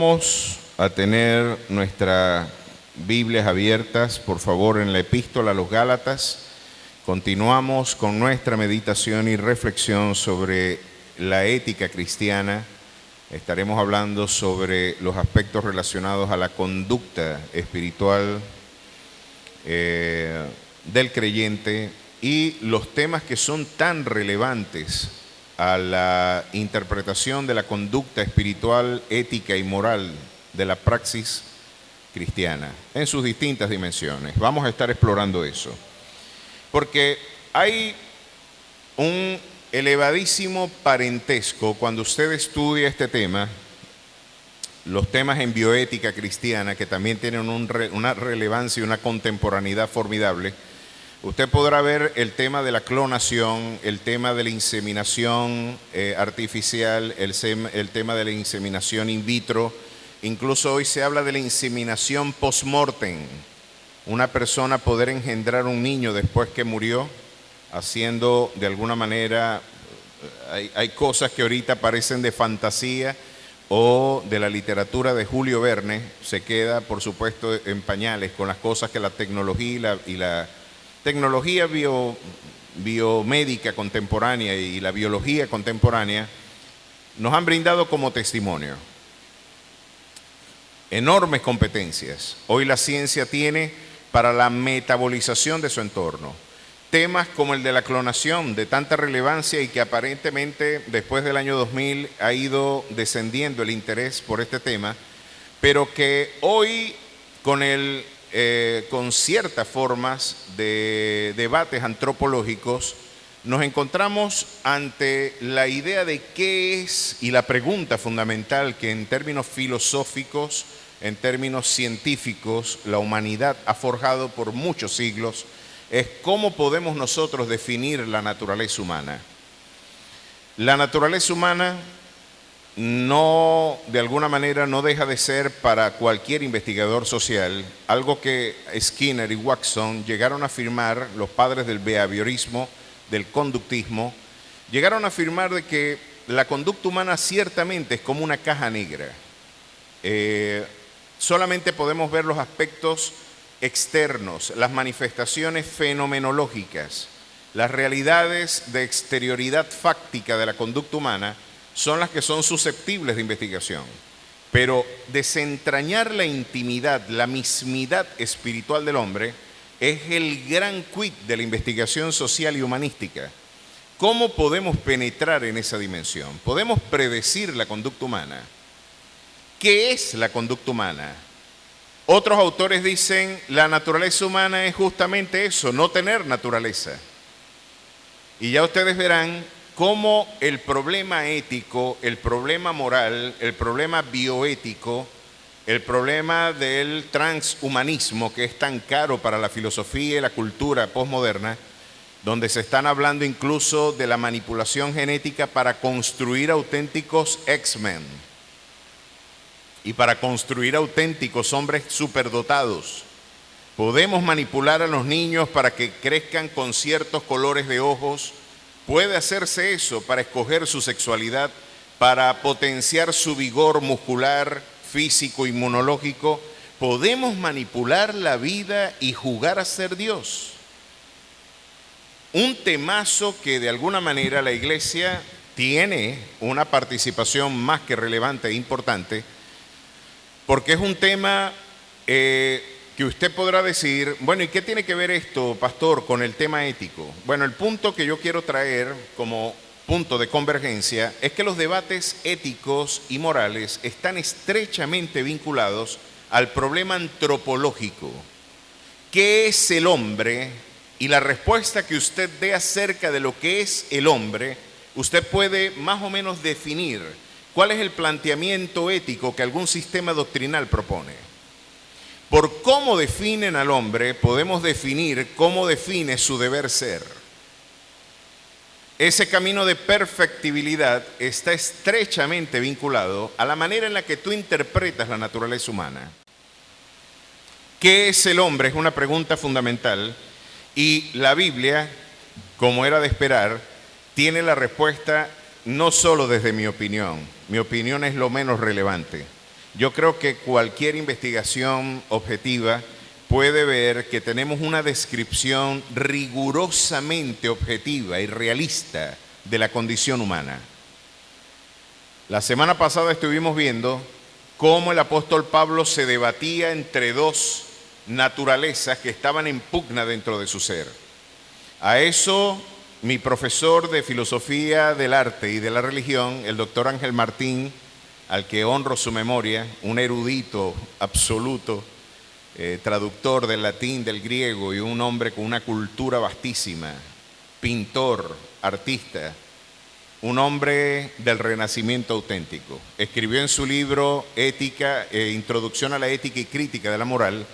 vamos a tener nuestras Biblias abiertas, por favor, en la Epístola a los Gálatas. Continuamos con nuestra meditación y reflexión sobre la ética cristiana. Estaremos hablando sobre los aspectos relacionados a la conducta espiritual del creyente y los temas que son tan relevantes a la interpretación de la conducta espiritual, ética y moral de la praxis cristiana en sus distintas dimensiones. Vamos a estar explorando eso, porque hay un elevadísimo parentesco cuando usted estudia este tema, los temas en bioética cristiana, que también tienen una relevancia y una contemporaneidad formidable. Usted podrá ver el tema de la clonación, el tema de la inseminación artificial, el tema de la inseminación in vitro. Incluso hoy se habla de la inseminación post-mortem. Una persona poder engendrar un niño después que murió, haciendo de alguna manera, hay cosas que ahorita parecen de fantasía o de la literatura de Julio Verne, se queda por supuesto en pañales con las cosas que la tecnología y la tecnología biomédica contemporánea y la biología contemporánea nos han brindado como testimonio. Enormes competencias. Hoy la ciencia tiene para la metabolización de su entorno. Temas como el de la clonación, de tanta relevancia y que aparentemente después del año 2000 ha ido descendiendo el interés por este tema, pero que hoy con ciertas formas de debates antropológicos nos encontramos ante la idea de qué es, y la pregunta fundamental que en términos filosóficos, en términos científicos, la humanidad ha forjado por muchos siglos, es cómo podemos nosotros definir la naturaleza humana. La naturaleza humana no, de alguna manera, no deja de ser para cualquier investigador social algo que Skinner y Watson llegaron a afirmar, los padres del behaviorismo, del conductismo, llegaron a afirmar de que la conducta humana ciertamente es como una caja negra. Solamente podemos ver los aspectos externos, las manifestaciones fenomenológicas, las realidades de exterioridad fáctica de la conducta humana son las que son susceptibles de investigación. Pero desentrañar la intimidad, la mismidad espiritual del hombre es el gran quid de la investigación social y humanística. ¿Cómo podemos penetrar en esa dimensión? ¿Podemos predecir la conducta humana? ¿Qué es la conducta humana? Otros autores dicen, la naturaleza humana es justamente eso, no tener naturaleza. Y ya ustedes verán cómo el problema ético, el problema moral, el problema bioético, el problema del transhumanismo, que es tan caro para la filosofía y la cultura postmoderna, donde se están hablando incluso de la manipulación genética para construir auténticos X-Men y para construir auténticos hombres superdotados. Podemos manipular a los niños para que crezcan con ciertos colores de ojos. Puede hacerse eso para escoger su sexualidad, para potenciar su vigor muscular, físico, inmunológico. Podemos manipular la vida y jugar a ser Dios. Un temazo que de alguna manera la Iglesia tiene una participación más que relevante e importante, porque es un tema que usted podrá decir, bueno, ¿y qué tiene que ver esto, pastor, con el tema ético? Bueno, el punto que yo quiero traer como punto de convergencia es que los debates éticos y morales están estrechamente vinculados al problema antropológico. ¿Qué es el hombre? Y la respuesta que usted dé acerca de lo que es el hombre, usted puede más o menos definir cuál es el planteamiento ético que algún sistema doctrinal propone. Por cómo definen al hombre, podemos definir cómo define su deber ser. Ese camino de perfectibilidad está estrechamente vinculado a la manera en la que tú interpretas la naturaleza humana. ¿Qué es el hombre? Es una pregunta fundamental y la Biblia, como era de esperar, tiene la respuesta no solo desde mi opinión es lo menos relevante, yo creo que cualquier investigación objetiva puede ver que tenemos una descripción rigurosamente objetiva y realista de la condición humana. La semana pasada estuvimos viendo cómo el apóstol Pablo se debatía entre dos naturalezas que estaban en pugna dentro de su ser. A eso mi profesor de filosofía del arte y de la religión, el doctor Ángel Martín, al que honro su memoria, un erudito absoluto, traductor del latín, del griego y un hombre con una cultura vastísima, pintor, artista, un hombre del Renacimiento auténtico. Escribió en su libro Ética, Introducción a la Ética y Crítica de la Moral.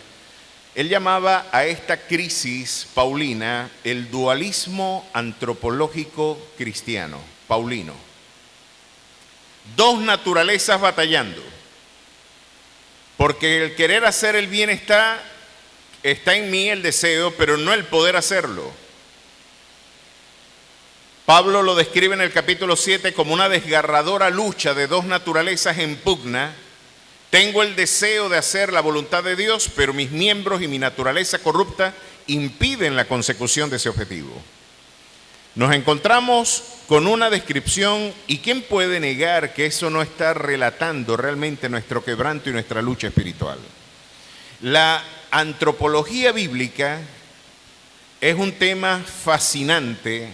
Él llamaba a esta crisis paulina el dualismo antropológico cristiano, paulino. Dos naturalezas batallando, porque el querer hacer el bien está en mí el deseo, pero no el poder hacerlo. Pablo lo describe en el capítulo 7 como una desgarradora lucha de dos naturalezas en pugna. Tengo el deseo de hacer la voluntad de Dios, pero mis miembros y mi naturaleza corrupta impiden la consecución de ese objetivo. Nos encontramos con una descripción, y ¿quién puede negar que eso no está relatando realmente nuestro quebranto y nuestra lucha espiritual? La antropología bíblica es un tema fascinante.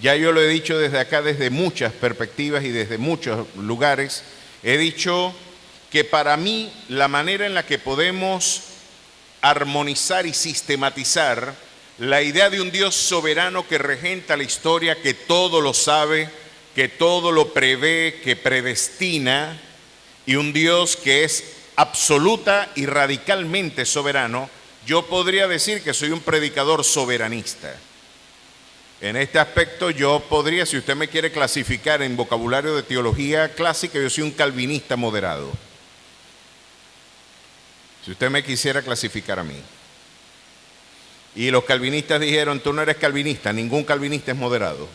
Ya yo lo he dicho desde acá, desde muchas perspectivas y desde muchos lugares. He dicho que para mí la manera en la que podemos armonizar y sistematizar la idea de un Dios soberano que regenta la historia, que todo lo sabe, que todo lo prevé, que predestina, y un Dios que es absoluta y radicalmente soberano, yo podría decir que soy un predicador soberanista. En este aspecto yo podría, si usted me quiere clasificar en vocabulario de teología clásica, yo soy un calvinista moderado. Si usted me quisiera clasificar a mí. Y los calvinistas dijeron, tú no eres calvinista, ningún calvinista es moderado.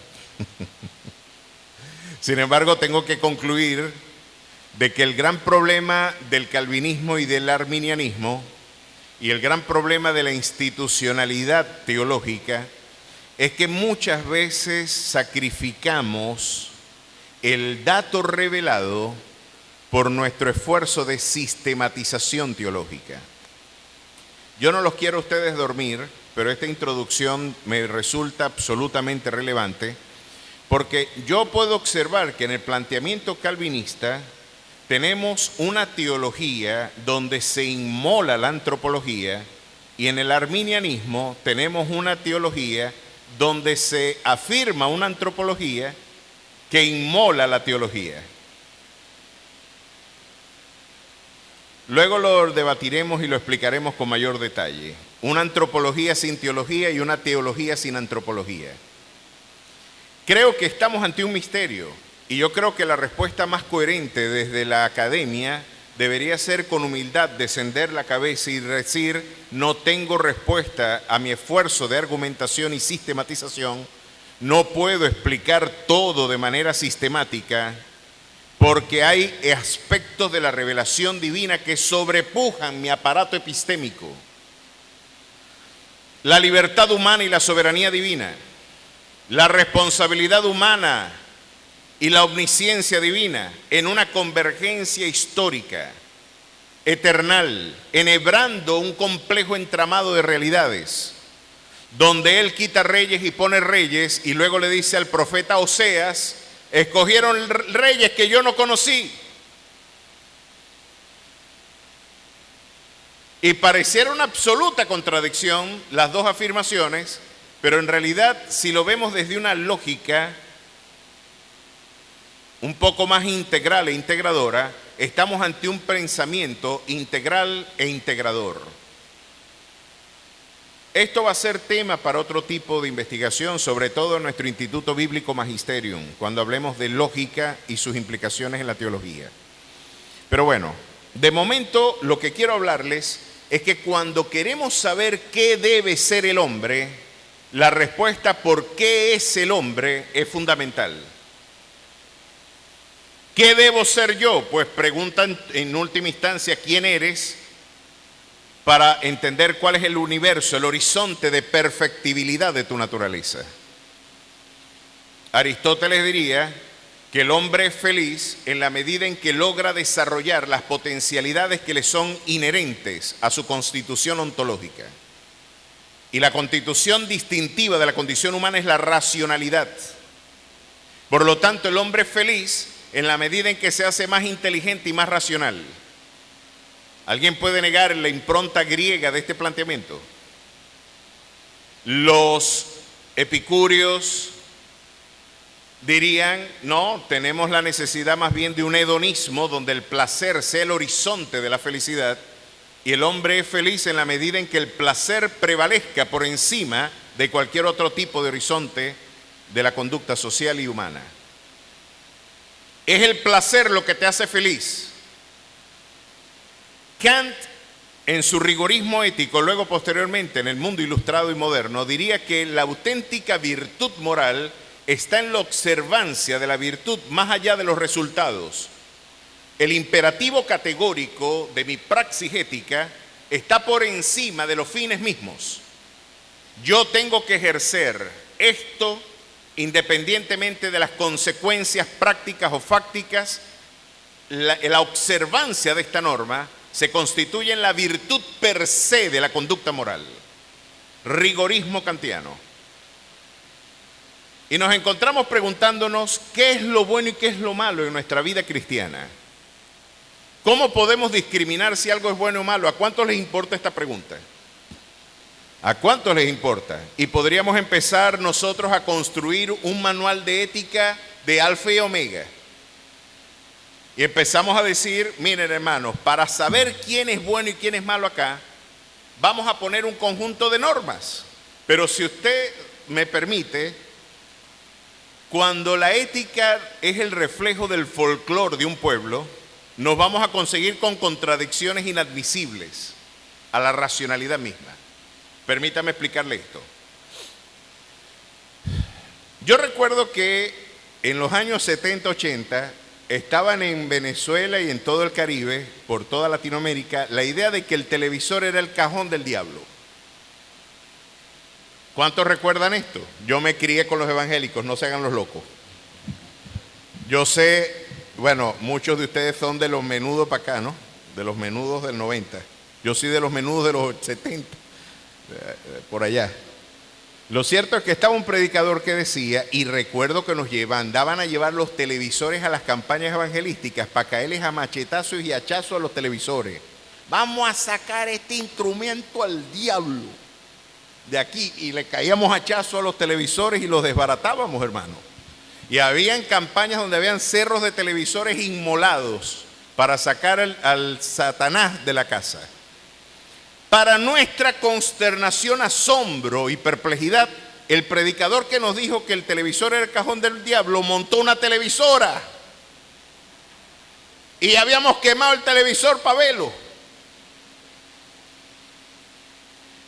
Sin embargo, tengo que concluir de que el gran problema del calvinismo y del arminianismo y el gran problema de la institucionalidad teológica es que muchas veces sacrificamos el dato revelado por nuestro esfuerzo de sistematización teológica. Yo no los quiero a ustedes dormir, pero esta introducción me resulta absolutamente relevante porque yo puedo observar que en el planteamiento calvinista tenemos una teología donde se inmola la antropología y en el arminianismo tenemos una teología donde se afirma una antropología que inmola la teología. Luego lo debatiremos y lo explicaremos con mayor detalle. Una antropología sin teología y una teología sin antropología. Creo que estamos ante un misterio y yo creo que la respuesta más coherente desde la academia debería ser con humildad descender la cabeza y decir, no tengo respuesta a mi esfuerzo de argumentación y sistematización, no puedo explicar todo de manera sistemática, porque hay aspectos de la revelación divina que sobrepujan mi aparato epistémico. La libertad humana y la soberanía divina, la responsabilidad humana y la omnisciencia divina en una convergencia histórica, eternal, enhebrando un complejo entramado de realidades, donde él quita reyes y pone reyes, y luego le dice al profeta Oseas, escogieron reyes que yo no conocí. Y pareciera una absoluta contradicción las dos afirmaciones, pero en realidad, si lo vemos desde una lógica un poco más integral e integradora, estamos ante un pensamiento integral e integrador. Esto va a ser tema para otro tipo de investigación, sobre todo en nuestro Instituto Bíblico Magisterium, cuando hablemos de lógica y sus implicaciones en la teología. Pero bueno, de momento lo que quiero hablarles es que cuando queremos saber qué debe ser el hombre, la respuesta por qué es el hombre es fundamental. ¿Qué debo ser yo? Pues preguntan en última instancia quién eres para entender cuál es el universo, el horizonte de perfectibilidad de tu naturaleza. Aristóteles diría que el hombre es feliz en la medida en que logra desarrollar las potencialidades que le son inherentes a su constitución ontológica. Y la constitución distintiva de la condición humana es la racionalidad. Por lo tanto, el hombre es feliz en la medida en que se hace más inteligente y más racional. ¿Alguien puede negar la impronta griega de este planteamiento? Los epicúreos dirían, no, tenemos la necesidad más bien de un hedonismo donde el placer sea el horizonte de la felicidad, y el hombre es feliz en la medida en que el placer prevalezca por encima de cualquier otro tipo de horizonte de la conducta social y humana. Es el placer lo que te hace feliz. Kant, en su rigorismo ético, luego posteriormente en el mundo ilustrado y moderno, diría que la auténtica virtud moral está en la observancia de la virtud más allá de los resultados. El imperativo categórico de mi praxis ética está por encima de los fines mismos. Yo tengo que ejercer esto independientemente de las consecuencias prácticas o fácticas. La observancia de esta norma se constituye en la virtud per se de la conducta moral. Rigorismo kantiano. Y nos encontramos preguntándonos qué es lo bueno y qué es lo malo en nuestra vida cristiana. ¿Cómo podemos discriminar si algo es bueno o malo? ¿A cuántos les importa esta pregunta? ¿A cuántos les importa? Y podríamos empezar nosotros a construir un manual de ética de alfa y omega. Y empezamos a decir, miren hermanos, para saber quién es bueno y quién es malo acá, vamos a poner un conjunto de normas. Pero si usted me permite, cuando la ética es el reflejo del folclore de un pueblo, nos vamos a conseguir con contradicciones inadmisibles a la racionalidad misma. Permítame explicarle esto. Yo recuerdo que en los años 70, 80, estaban en Venezuela y en todo el Caribe, por toda Latinoamérica, la idea de que el televisor era el cajón del diablo. ¿Cuántos recuerdan esto? Yo me crié con los evangélicos, no se hagan los locos. Yo sé, bueno, muchos de ustedes son de los menudos para acá, ¿no? De los menudos del 90. Yo soy de los menudos de los 70, por allá. Lo cierto es que estaba un predicador que decía, y recuerdo que nos mandaban a llevar los televisores a las campañas evangelísticas para caerles a machetazos y hachazos a los televisores. Vamos a sacar este instrumento al diablo de aquí, y le caíamos hachazos a los televisores y los desbaratábamos, hermano. Y habían campañas donde habían cerros de televisores inmolados para sacar al Satanás de la casa. Para nuestra consternación, asombro y perplejidad, el predicador que nos dijo que el televisor era el cajón del diablo montó una televisora. Y habíamos quemado el televisor para verlo.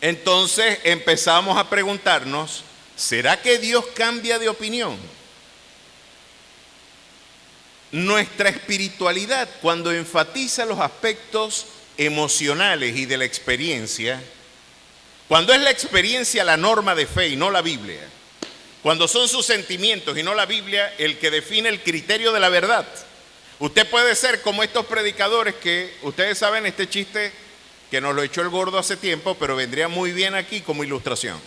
Entonces empezamos a preguntarnos, ¿será que Dios cambia de opinión? Nuestra espiritualidad, cuando enfatiza los aspectos emocionales y de la experiencia, cuando es la experiencia la norma de fe y no la Biblia, cuando son sus sentimientos y no la Biblia el que define el criterio de la verdad, usted puede ser como estos predicadores que, ustedes saben este chiste que nos lo echó el gordo hace tiempo, pero vendría muy bien aquí como ilustración.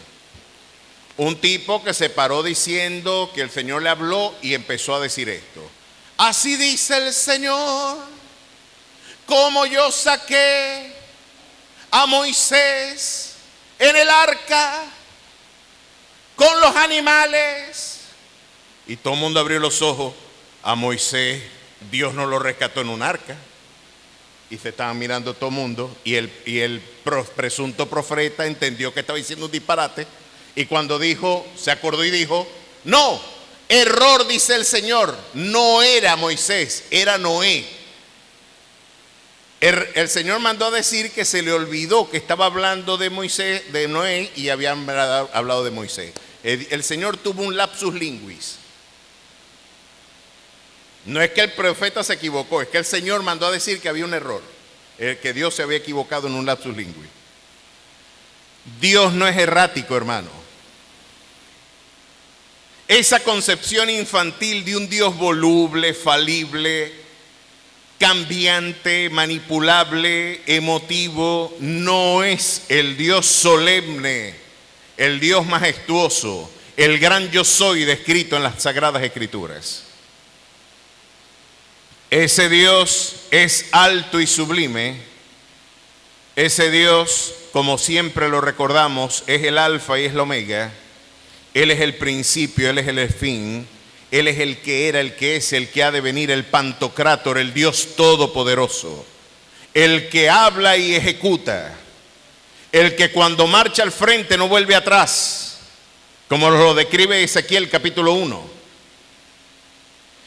Un tipo que se paró diciendo que el Señor le habló y empezó a decir esto: así dice el Señor, como yo saqué a Moisés en el arca con los animales. Y todo el mundo abrió los ojos. A Moisés Dios no lo rescató en un arca. Y se estaban mirando todo el mundo. Y el presunto profeta entendió que estaba diciendo un disparate. Y cuando dijo, se acordó y dijo: no, error, dice el Señor, no era Moisés, era Noé. El Señor mandó a decir que se le olvidó que estaba hablando de Moisés, de Noé, y habían hablado de Moisés. El Señor tuvo un lapsus linguis. No es que el profeta se equivocó, es que el Señor mandó a decir que había un error, que Dios se había equivocado en un lapsus lingui. Dios no es errático, hermano. Esa concepción infantil de un Dios voluble, falible, cambiante, manipulable, emotivo, no es el Dios solemne, el Dios majestuoso, el gran yo soy descrito en las Sagradas Escrituras. Ese Dios es alto y sublime. Ese Dios, como siempre lo recordamos, es el alfa y es el omega. Él es el principio, Él es el fin. Él es el que era, el que es, el que ha de venir, el Pantocrátor, el Dios todopoderoso. El que habla y ejecuta. El que cuando marcha al frente no vuelve atrás, como lo describe Ezequiel capítulo 1.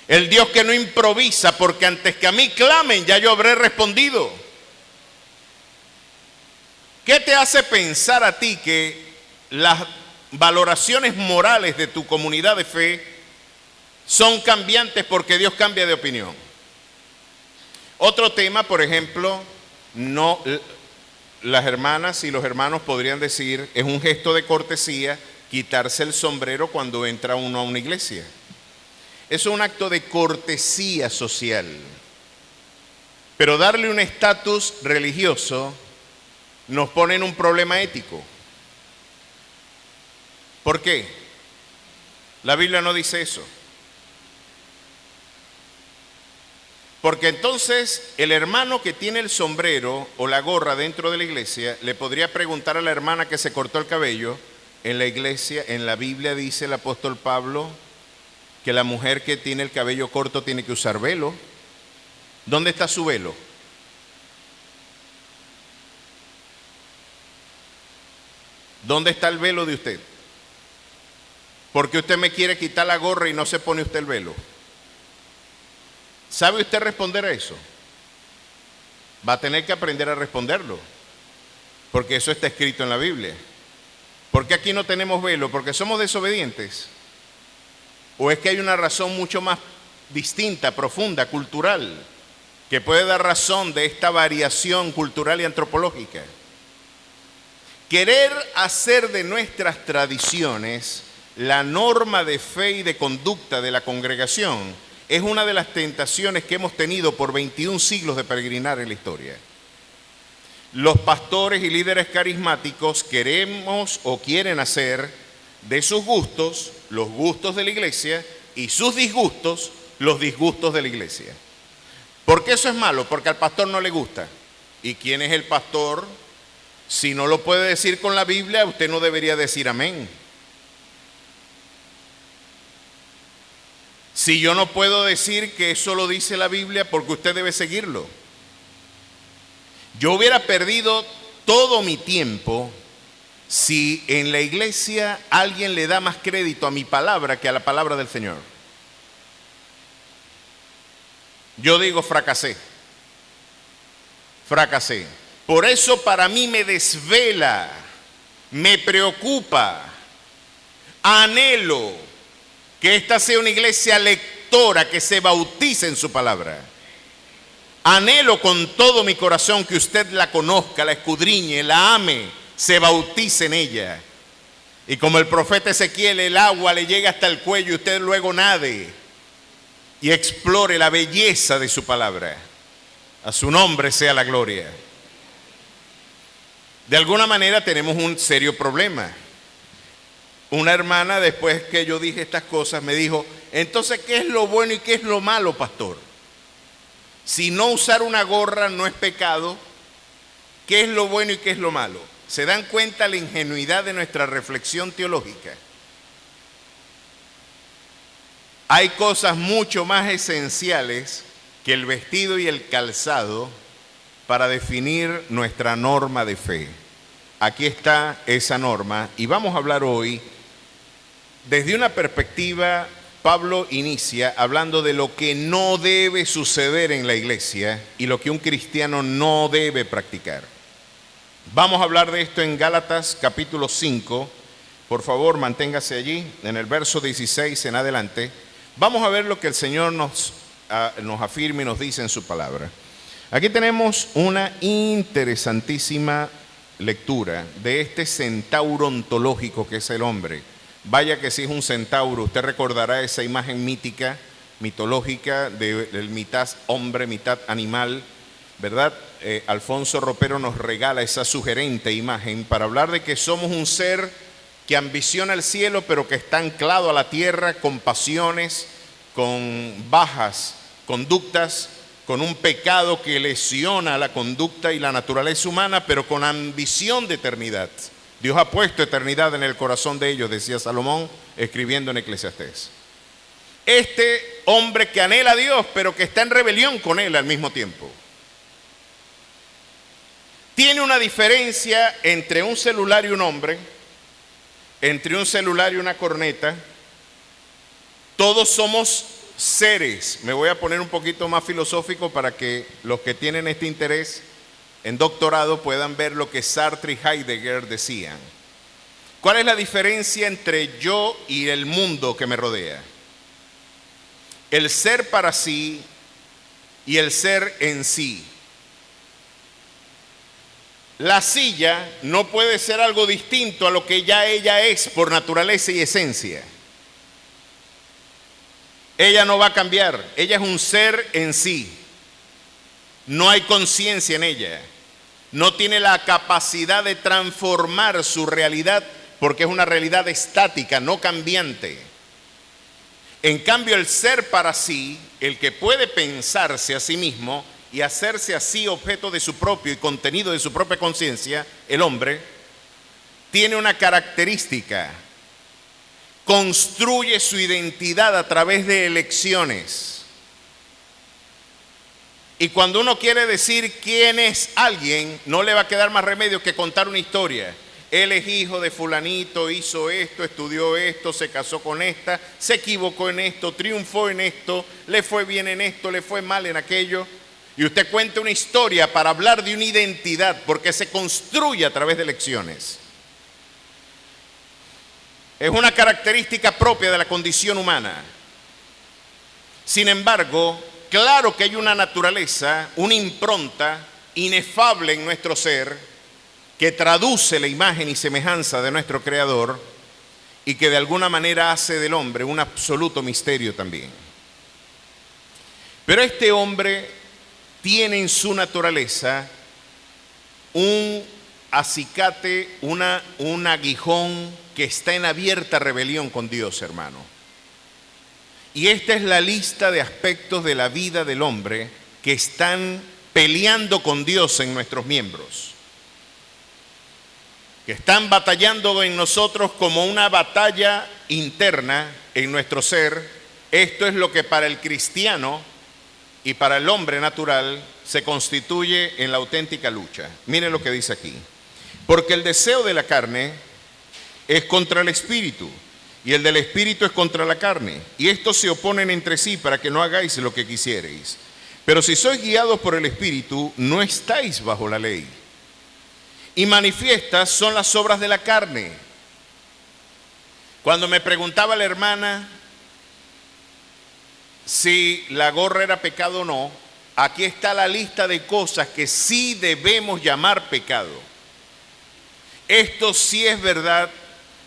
El Dios que no improvisa, porque antes que a mí clamen ya yo habré respondido. ¿Qué te hace pensar a ti que las valoraciones morales de tu comunidad de fe son cambiantes porque Dios cambia de opinión? Otro tema, por ejemplo, las hermanas y los hermanos podrían decir, es un gesto de cortesía quitarse el sombrero cuando entra uno a una iglesia. Eso es un acto de cortesía social. Pero darle un estatus religioso nos pone en un problema ético. ¿Por qué? La Biblia no dice eso. Porque entonces el hermano que tiene el sombrero o la gorra dentro de la iglesia le podría preguntar a la hermana que se cortó el cabello. En la iglesia, en la Biblia dice el apóstol Pablo que la mujer que tiene el cabello corto tiene que usar velo. ¿Dónde está su velo? ¿Dónde está el velo de usted? ¿Por qué usted me quiere quitar la gorra y no se pone usted el velo? ¿Sabe usted responder a eso? Va a tener que aprender a responderlo, porque eso está escrito en la Biblia. ¿Por qué aquí no tenemos velo? ¿Porque somos desobedientes? ¿O es que hay una razón mucho más distinta, profunda, cultural, que puede dar razón de esta variación cultural y antropológica? Querer hacer de nuestras tradiciones la norma de fe y de conducta de la congregación es una de las tentaciones que hemos tenido por 21 siglos de peregrinar en la historia. Los pastores y líderes carismáticos queremos o quieren hacer de sus gustos los gustos de la iglesia y sus disgustos los disgustos de la iglesia. ¿Por qué eso es malo? Porque al pastor no le gusta. ¿Y quién es el pastor? Si no lo puede decir con la Biblia, usted no debería decir amén. Si yo no puedo decir que eso lo dice la Biblia, porque usted debe seguirlo. Yo hubiera perdido todo mi tiempo si en la iglesia alguien le da más crédito a mi palabra que a la palabra del Señor. Yo digo fracasé. Por eso para mí me desvela, me preocupa, anhelo que esta sea una iglesia lectora que se bautice en su palabra. Anhelo con todo mi corazón que usted la conozca, la escudriñe, la ame, se bautice en ella. Y como el profeta Ezequiel, el agua le llega hasta el cuello y usted luego nade y explore la belleza de su palabra. A su nombre sea la gloria. De alguna manera tenemos un serio problema. Una hermana, después que yo dije estas cosas, me dijo, entonces, ¿qué es lo bueno y qué es lo malo, pastor? Si no usar una gorra no es pecado, ¿qué es lo bueno y qué es lo malo? ¿Se dan cuenta la ingenuidad de nuestra reflexión teológica? Hay cosas mucho más esenciales que el vestido y el calzado para definir nuestra norma de fe. Aquí está esa norma y vamos a hablar hoy desde una perspectiva. Pablo inicia hablando de lo que no debe suceder en la iglesia y lo que un cristiano no debe practicar. Vamos a hablar de esto en Gálatas capítulo 5. Por favor, manténgase allí, en el verso 16 en adelante. Vamos a ver lo que el Señor nos nos afirma y nos dice en su palabra. Aquí tenemos una interesantísima lectura de este centauro ontológico que es el hombre. Vaya que si es un centauro, usted recordará esa imagen mítica, mitológica, del mitad hombre, mitad animal, ¿verdad? Alfonso Ropero nos regala esa sugerente imagen para hablar de que somos un ser que ambiciona el cielo, pero que está anclado a la tierra con pasiones, con bajas conductas, con un pecado que lesiona la conducta y la naturaleza humana, pero con ambición de eternidad. Dios ha puesto eternidad en el corazón de ellos, decía Salomón, escribiendo en Eclesiastés. Este hombre que anhela a Dios, pero que está en rebelión con Él al mismo tiempo. Tiene una diferencia entre un celular y un hombre, entre un celular y una corneta. Todos somos seres. Me voy a poner un poquito más filosófico para que los que tienen este interés en doctorado puedan ver lo que Sartre y Heidegger decían. ¿Cuál es la diferencia entre yo y el mundo que me rodea? El ser para sí y el ser en sí. La silla no puede ser algo distinto a lo que ya ella es por naturaleza y esencia. Ella no va a cambiar, ella es un ser en sí. No hay conciencia en ella. No tiene la capacidad de transformar su realidad porque es una realidad estática, no cambiante. En cambio, el ser para sí, el que puede pensarse a sí mismo y hacerse así objeto de su propio y contenido de su propia conciencia, el hombre, tiene una característica. Construye su identidad a través de elecciones. Y cuando uno quiere decir quién es alguien, no le va a quedar más remedio que contar una historia. Él es hijo de fulanito, hizo esto, estudió esto, se casó con esta, se equivocó en esto, triunfó en esto, le fue bien en esto, le fue mal en aquello. Y usted cuenta una historia para hablar de una identidad, porque se construye a través de elecciones. Es una característica propia de la condición humana. Sin embargo, claro que hay una naturaleza, una impronta inefable en nuestro ser que traduce la imagen y semejanza de nuestro Creador y que de alguna manera hace del hombre un absoluto misterio también. Pero este hombre tiene en su naturaleza un acicate, un aguijón que está en abierta rebelión con Dios, hermano. Y esta es la lista de aspectos de la vida del hombre que están peleando con Dios en nuestros miembros, que están batallando en nosotros como una batalla interna en nuestro ser. Esto es lo que para el cristiano y para el hombre natural se constituye en la auténtica lucha. Miren lo que dice aquí. Porque el deseo de la carne es contra el espíritu, y el del espíritu es contra la carne, y estos se oponen entre sí para que no hagáis lo que quisiereis. Pero si sois guiados por el espíritu, no estáis bajo la ley. Y manifiestas son las obras de la carne. Cuando me preguntaba la hermana si la gorra era pecado o no, aquí está la lista de cosas que sí debemos llamar pecado. Esto sí es verdad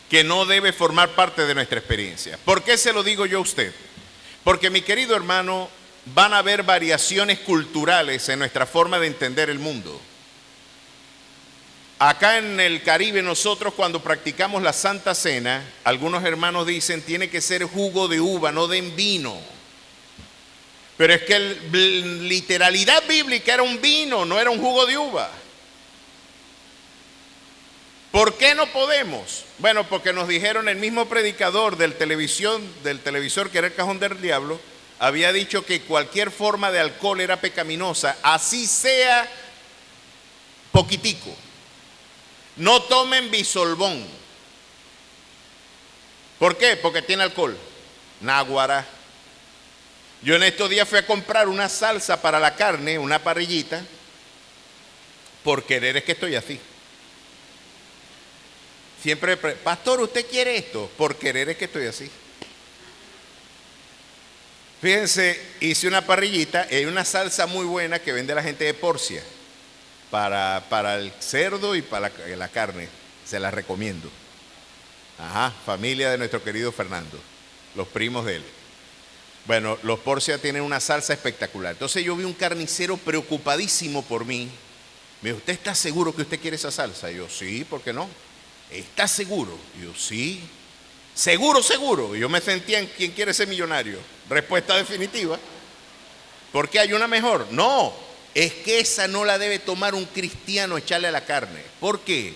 que no debe formar parte de nuestra experiencia. ¿Por qué se lo digo yo a usted? Porque, mi querido hermano, van a haber variaciones culturales en nuestra forma de entender el mundo. Acá en el Caribe nosotros cuando practicamos la Santa Cena, algunos hermanos dicen tiene que ser jugo de uva, no den vino. Pero es que la literalidad bíblica era un vino, no era un jugo de uva. ¿Por qué no podemos? Bueno, porque nos dijeron el mismo predicador del televisor que era el cajón del diablo, había dicho que cualquier forma de alcohol era pecaminosa, así sea poquitico. No tomen bisolbón. ¿Por qué? Porque tiene alcohol. Náguara. Yo en estos días fui a comprar una salsa para la carne, una parrillita, por querer es que estoy así. Siempre, pastor, ¿usted quiere esto? Por querer es que estoy así. Fíjense, hice una parrillita y hay una salsa muy buena que vende la gente de Porcia para el cerdo y para la carne. Se la recomiendo. Ajá, familia de nuestro querido Fernando, los primos de él. Bueno, los Porcia tienen una salsa espectacular. Entonces yo vi un carnicero preocupadísimo por mí. Me dijo, ¿usted está seguro que usted quiere esa salsa? Y yo, sí, ¿por qué no? ¿Está seguro? Y yo, sí. Seguro, seguro. Y yo me sentía en ¿quién quiere ser millonario? Respuesta definitiva. ¿Por qué hay una mejor? No, es que esa no la debe tomar un cristiano, echarle a la carne. ¿Por qué?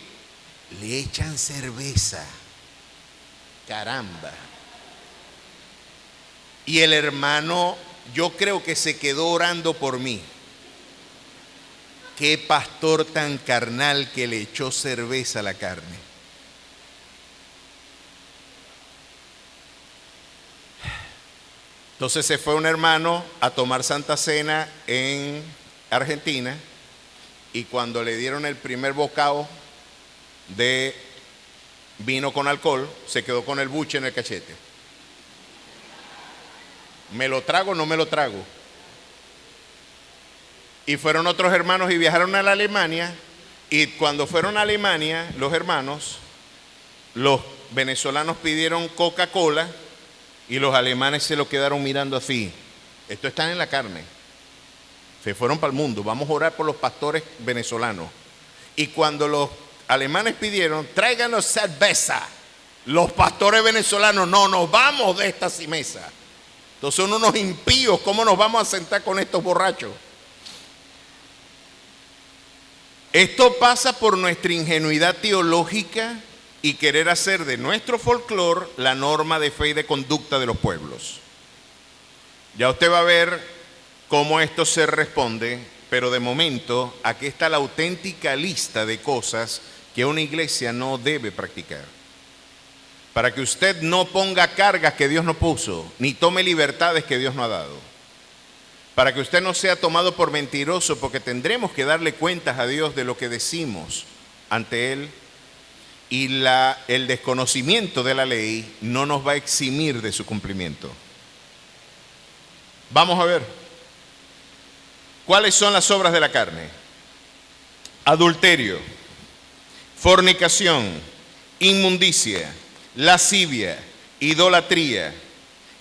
Le echan cerveza. Caramba. Y el hermano, yo creo que se quedó orando por mí. Qué pastor tan carnal que le echó cerveza a la carne. Entonces se fue un hermano a tomar Santa Cena en Argentina y cuando le dieron el primer bocado de vino con alcohol, se quedó con el buche en el cachete. ¿Me lo trago o no me lo trago? Y fueron otros hermanos y viajaron a la Alemania, y cuando fueron a Alemania, los hermanos, los venezolanos pidieron Coca-Cola y los alemanes se lo quedaron mirando así. Esto está en la carne. Se fueron para el mundo. Vamos a orar por los pastores venezolanos. Y cuando los alemanes pidieron, tráiganos cerveza, los pastores venezolanos, no, nos vamos de esta mesa. Entonces son unos impíos, ¿cómo nos vamos a sentar con estos borrachos? Esto pasa por nuestra ingenuidad teológica y querer hacer de nuestro folclore la norma de fe y de conducta de los pueblos. Ya usted va a ver cómo esto se responde, pero de momento aquí está la auténtica lista de cosas que una iglesia no debe practicar. Para que usted no ponga cargas que Dios no puso, ni tome libertades que Dios no ha dado. Para que usted no sea tomado por mentiroso, porque tendremos que darle cuentas a Dios de lo que decimos ante Él. Y el desconocimiento de la ley no nos va a eximir de su cumplimiento. Vamos a ver. ¿Cuáles son las obras de la carne? Adulterio, fornicación, inmundicia, lascivia, idolatría,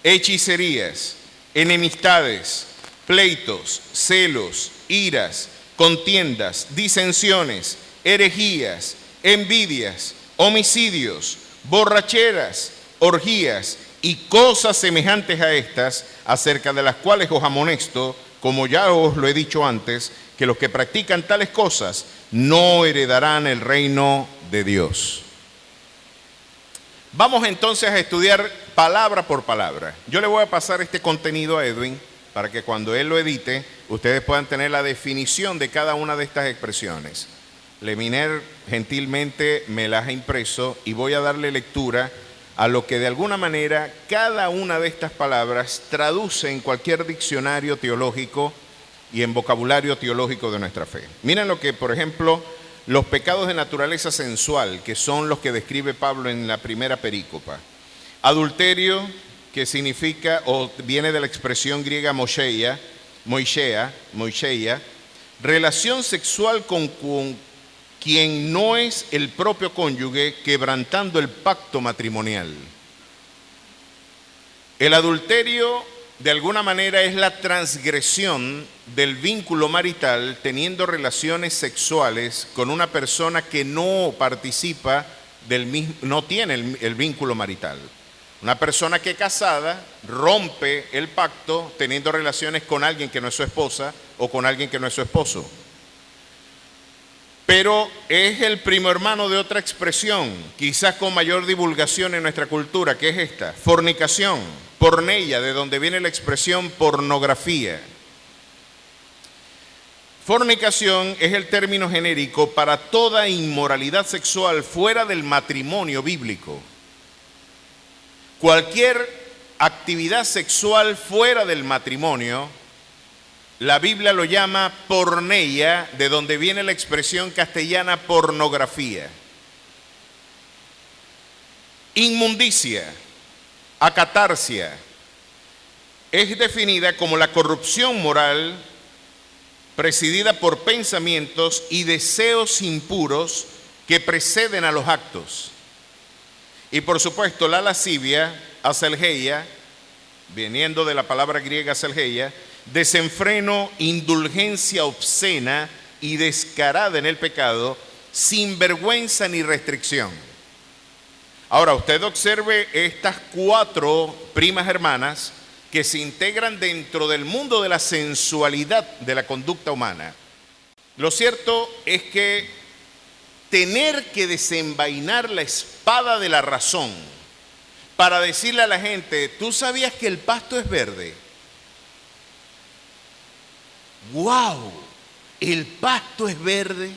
hechicerías, enemistades, pleitos, celos, iras, contiendas, disensiones, herejías, envidias, homicidios, borracheras, orgías y cosas semejantes a estas, acerca de las cuales os amonesto, como ya os lo he dicho antes, que los que practican tales cosas no heredarán el reino de Dios. Vamos entonces a estudiar palabra por palabra. Yo le voy a pasar este contenido a Edwin para que cuando él lo edite, ustedes puedan tener la definición de cada una de estas expresiones. Leminer gentilmente me las ha impreso y voy a darle lectura a lo que de alguna manera cada una de estas palabras traduce en cualquier diccionario teológico y en vocabulario teológico de nuestra fe. Miren lo que, por ejemplo, los pecados de naturaleza sensual, que son los que describe Pablo en la primera perícopa. Adulterio, que significa o viene de la expresión griega moicheia, relación sexual con quien no es el propio cónyuge, quebrantando el pacto matrimonial. El adulterio, de alguna manera, es la transgresión del vínculo marital, teniendo relaciones sexuales con una persona que no participa del mismo, no tiene el vínculo marital. Una persona que casada rompe el pacto teniendo relaciones con alguien que no es su esposa o con alguien que no es su esposo. Pero es el primo hermano de otra expresión, quizás con mayor divulgación en nuestra cultura, que es esta: fornicación, porneia, de donde viene la expresión pornografía. Fornicación es el término genérico para toda inmoralidad sexual fuera del matrimonio bíblico. Cualquier actividad sexual fuera del matrimonio, la Biblia lo llama porneia, de donde viene la expresión castellana pornografía. Inmundicia, acatarsia, es definida como la corrupción moral presidida por pensamientos y deseos impuros que preceden a los actos. Y por supuesto, la lascivia, aselgeia, viniendo de la palabra griega aselgeia, desenfreno, indulgencia obscena y descarada en el pecado, sin vergüenza ni restricción. Ahora, usted observe estas 4 primas hermanas que se integran dentro del mundo de la sensualidad de la conducta humana. Lo cierto es que tener que desenvainar la espada de la razón para decirle a la gente, ¿tú sabías que el pasto es verde? ¡Wow! ¿El pasto es verde?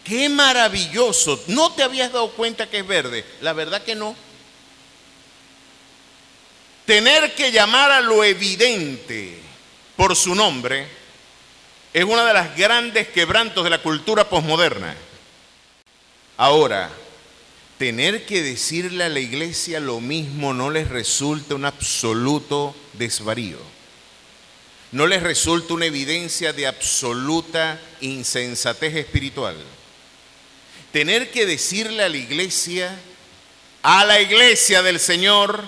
¡Qué maravilloso! ¿No te habías dado cuenta que es verde? La verdad que no. Tener que llamar a lo evidente por su nombre es uno de los grandes quebrantos de la cultura posmoderna. Ahora, tener que decirle a la iglesia lo mismo no les resulta un absoluto desvarío. No les resulta una evidencia de absoluta insensatez espiritual. Tener que decirle a la iglesia del Señor,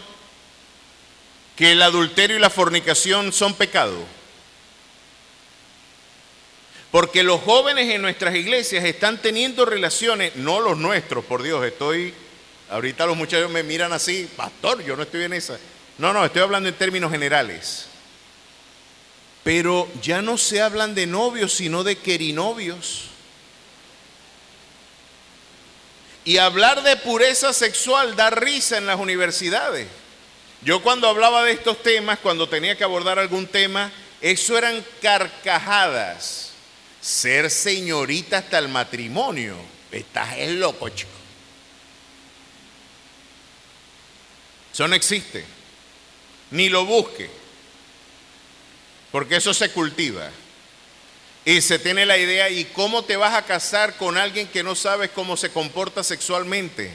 que el adulterio y la fornicación son pecado. Porque los jóvenes en nuestras iglesias están teniendo relaciones, no los nuestros, por Dios, ahorita los muchachos me miran así, pastor, yo no estoy en esa. No, estoy hablando en términos generales. Pero ya no se hablan de novios, sino de querinovios. Y hablar de pureza sexual da risa en las universidades. Yo cuando hablaba de estos temas, cuando tenía que abordar algún tema, eso eran carcajadas. Ser señorita hasta el matrimonio. Estás loco, chico. Eso no existe. Ni lo busque. Porque eso se cultiva. Y se tiene la idea, ¿y cómo te vas a casar con alguien que no sabes cómo se comporta sexualmente?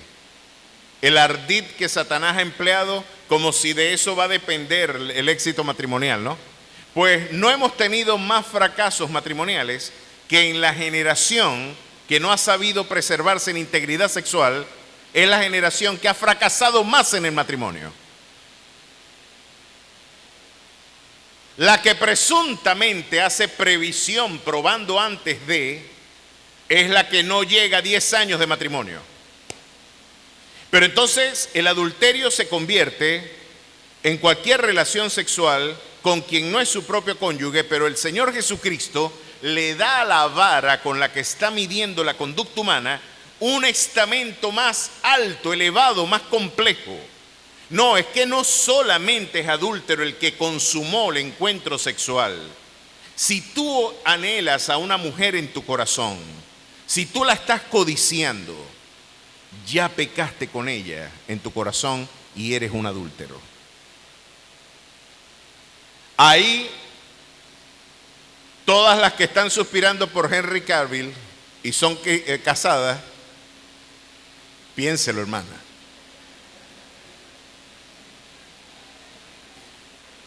El ardid que Satanás ha empleado, como si de eso va a depender el éxito matrimonial, ¿no? Pues no hemos tenido más fracasos matrimoniales que en la generación que no ha sabido preservarse en integridad sexual, es la generación que ha fracasado más en el matrimonio. La que presuntamente hace previsión probando antes de, es la que no llega a 10 años de matrimonio. Pero entonces el adulterio se convierte en cualquier relación sexual con quien no es su propio cónyuge, pero el Señor Jesucristo le da a la vara con la que está midiendo la conducta humana un estamento más alto, elevado, más complejo. No, es que no solamente es adúltero el que consumó el encuentro sexual. Si tú anhelas a una mujer en tu corazón, si tú la estás codiciando, ya pecaste con ella en tu corazón y eres un adúltero. Ahí, todas las que están suspirando por Henry Cavill y son casadas, piénselo, hermana.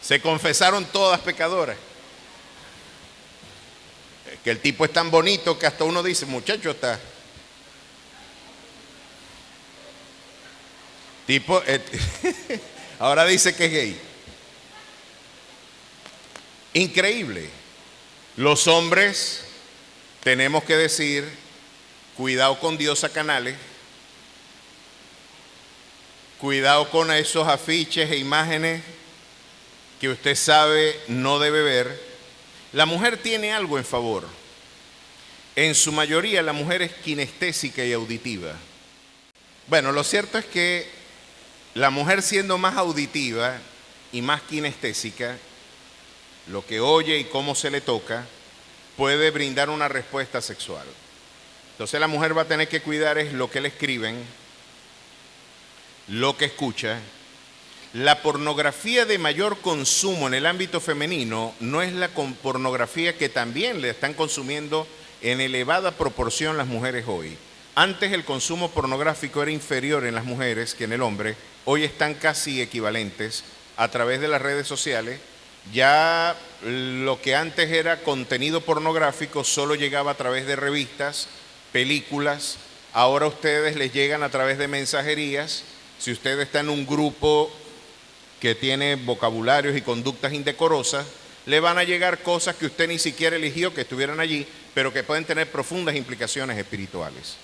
Se confesaron todas pecadoras. Es que el tipo es tan bonito que hasta uno dice, muchacho, está... Tipo, ahora dice que es gay. Increíble. Los hombres tenemos que decir, cuidado con Diosa Canales, cuidado con esos afiches e imágenes que usted sabe no debe ver. La mujer tiene algo en favor. En su mayoría la mujer es kinestésica y auditiva. Bueno, lo cierto es que la mujer, siendo más auditiva y más kinestésica, lo que oye y cómo se le toca, puede brindar una respuesta sexual. Entonces la mujer va a tener que cuidar es lo que le escriben, lo que escucha. La pornografía de mayor consumo en el ámbito femenino no es la pornografía que también le están consumiendo en elevada proporción las mujeres hoy. Antes el consumo pornográfico era inferior en las mujeres que en el hombre, hoy están casi equivalentes a través de las redes sociales. Ya lo que antes era contenido pornográfico solo llegaba a través de revistas, películas. Ahora a ustedes les llegan a través de mensajerías. Si usted está en un grupo que tiene vocabularios y conductas indecorosas, le van a llegar cosas que usted ni siquiera eligió que estuvieran allí, pero que pueden tener profundas implicaciones espirituales.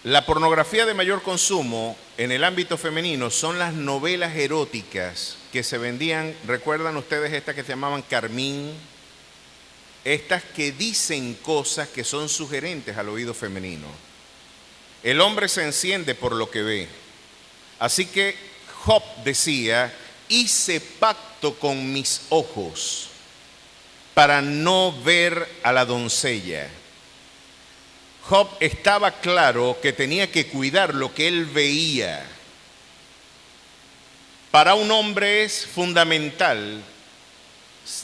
La pornografía de mayor consumo en el ámbito femenino son las novelas eróticas que se vendían. ¿Recuerdan ustedes estas que se llamaban Carmín? Estas que dicen cosas que son sugerentes al oído femenino. El hombre se enciende por lo que ve. Así que Job decía: hice pacto con mis ojos para no ver a la doncella. Job estaba claro que tenía que cuidar lo que él veía. Para un hombre es fundamental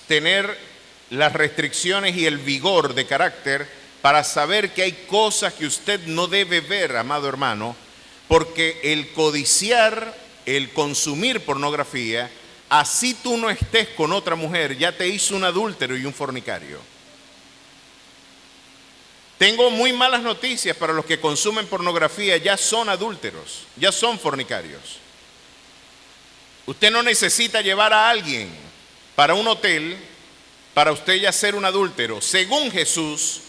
tener las restricciones y el vigor de carácter para saber que hay cosas que usted no debe ver, amado hermano, porque el codiciar, el consumir pornografía, así tú no estés con otra mujer, ya te hizo un adúltero y un fornicario. Tengo muy malas noticias para los que consumen pornografía, ya son adúlteros, ya son fornicarios. Usted no necesita llevar a alguien para un hotel para usted ya ser un adúltero. Según Jesús,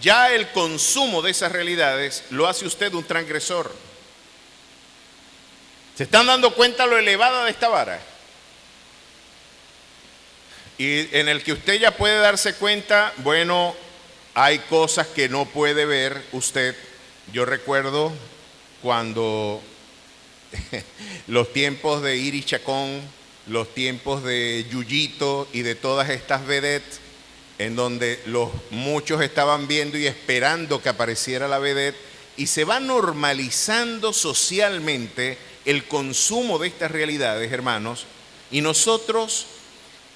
ya el consumo de esas realidades lo hace usted un transgresor. ¿Se están dando cuenta lo elevada de esta vara? Y en el que usted ya puede darse cuenta, bueno, hay cosas que no puede ver usted. Yo recuerdo cuando los tiempos de Iris Chacón, los tiempos de Yuyito y de todas estas vedettes, en donde muchos estaban viendo y esperando que apareciera la vedette, y se va normalizando socialmente el consumo de estas realidades, hermanos. Y nosotros,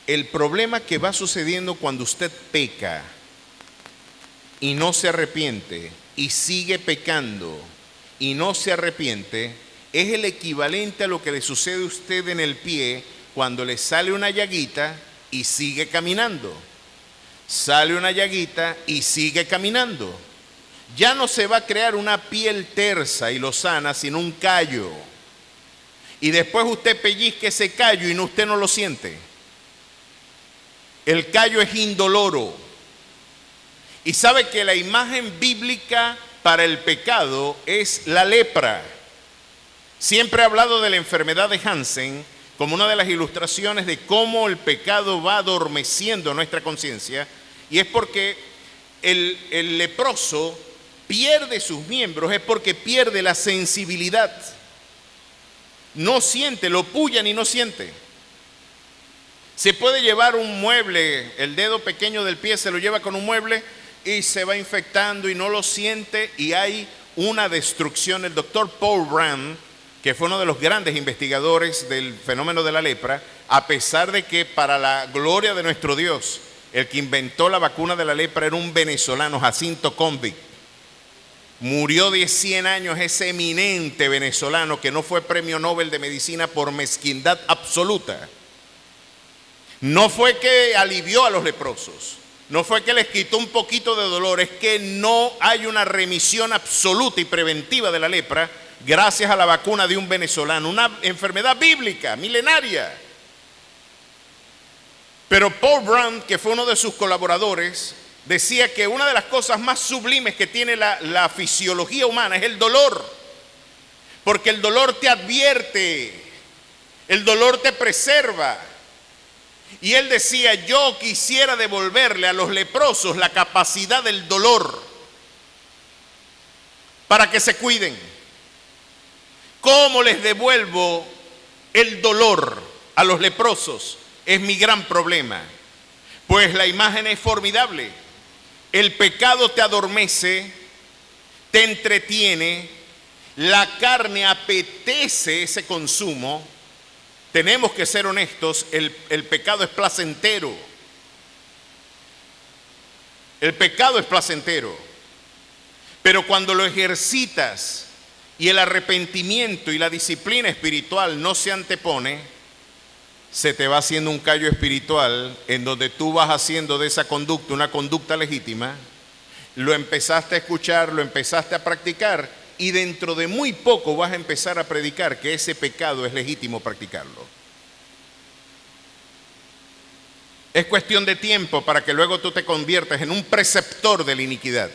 el problema que va sucediendo cuando usted peca y no se arrepiente y sigue pecando y no se arrepiente, es el equivalente a lo que le sucede a usted en el pie cuando le sale una llaguita y sigue caminando. Sale una llaguita y sigue caminando. Ya no se va a crear una piel tersa y lozana, sino un callo. Y después usted pellizca ese callo y usted no lo siente. El callo es indoloro. Y sabe que la imagen bíblica para el pecado es la lepra. Siempre he hablado de la enfermedad de Hansen como una de las ilustraciones de cómo el pecado va adormeciendo nuestra conciencia, y es porque el leproso pierde sus miembros, es porque pierde la sensibilidad. No siente, lo pullan y no siente. Se puede llevar un mueble, el dedo pequeño del pie se lo lleva con un mueble y se va infectando y no lo siente, y hay una destrucción. El doctor Paul Brand, que fue uno de los grandes investigadores del fenómeno de la lepra, a pesar de que para la gloria de nuestro Dios, el que inventó la vacuna de la lepra era un venezolano, Jacinto Convict. Murió de 100 años ese eminente venezolano que no fue premio Nobel de Medicina por mezquindad absoluta. No fue que alivió a los leprosos, no fue que les quitó un poquito de dolor, es que no hay una remisión absoluta y preventiva de la lepra gracias a la vacuna de un venezolano, una enfermedad bíblica, milenaria. Pero Paul Brand, que fue uno de sus colaboradores, decía que una de las cosas más sublimes que tiene la fisiología humana es el dolor, porque el dolor te advierte, el dolor te preserva. Y él decía: yo quisiera devolverle a los leprosos la capacidad del dolor para que se cuiden. ¿Cómo les devuelvo el dolor a los leprosos? Es mi gran problema. Pues la imagen es formidable. El pecado te adormece, te entretiene, la carne apetece ese consumo. Tenemos que ser honestos, el pecado es placentero. El pecado es placentero. Pero cuando lo ejercitas y el arrepentimiento y la disciplina espiritual no se antepone, se te va haciendo un callo espiritual en donde tú vas haciendo de esa conducta una conducta legítima, lo empezaste a escuchar, lo empezaste a practicar y dentro de muy poco vas a empezar a predicar que ese pecado es legítimo practicarlo. Es cuestión de tiempo para que luego tú te conviertas en un preceptor de la iniquidad.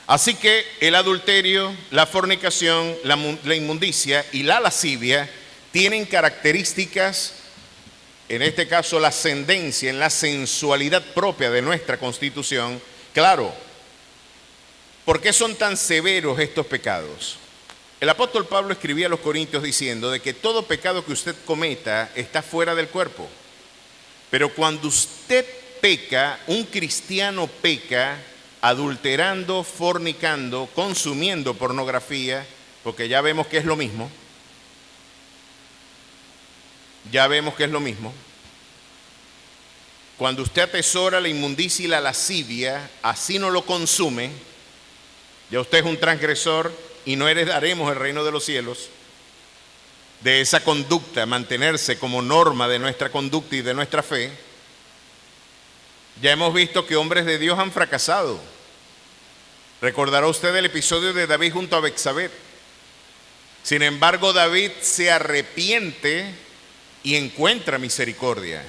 Así que el adulterio, la fornicación, la inmundicia y la lascivia tienen características, en este caso la ascendencia en la sensualidad propia de nuestra constitución. Claro, ¿por qué son tan severos estos pecados? El apóstol Pablo escribía a los Corintios diciendo de que todo pecado que usted cometa está fuera del cuerpo. Pero cuando usted peca, un cristiano peca, adulterando, fornicando, consumiendo pornografía, porque ya vemos que es lo mismo. Ya vemos que es lo mismo. Cuando usted atesora la inmundicia y la lascivia, así no lo consume, ya usted es un transgresor y no heredaremos el reino de los cielos. De esa conducta, mantenerse como norma de nuestra conducta y de nuestra fe. Ya hemos visto que hombres de Dios han fracasado. Recordará usted el episodio de David junto a Betsabé. Sin embargo, David se arrepiente y encuentra misericordia.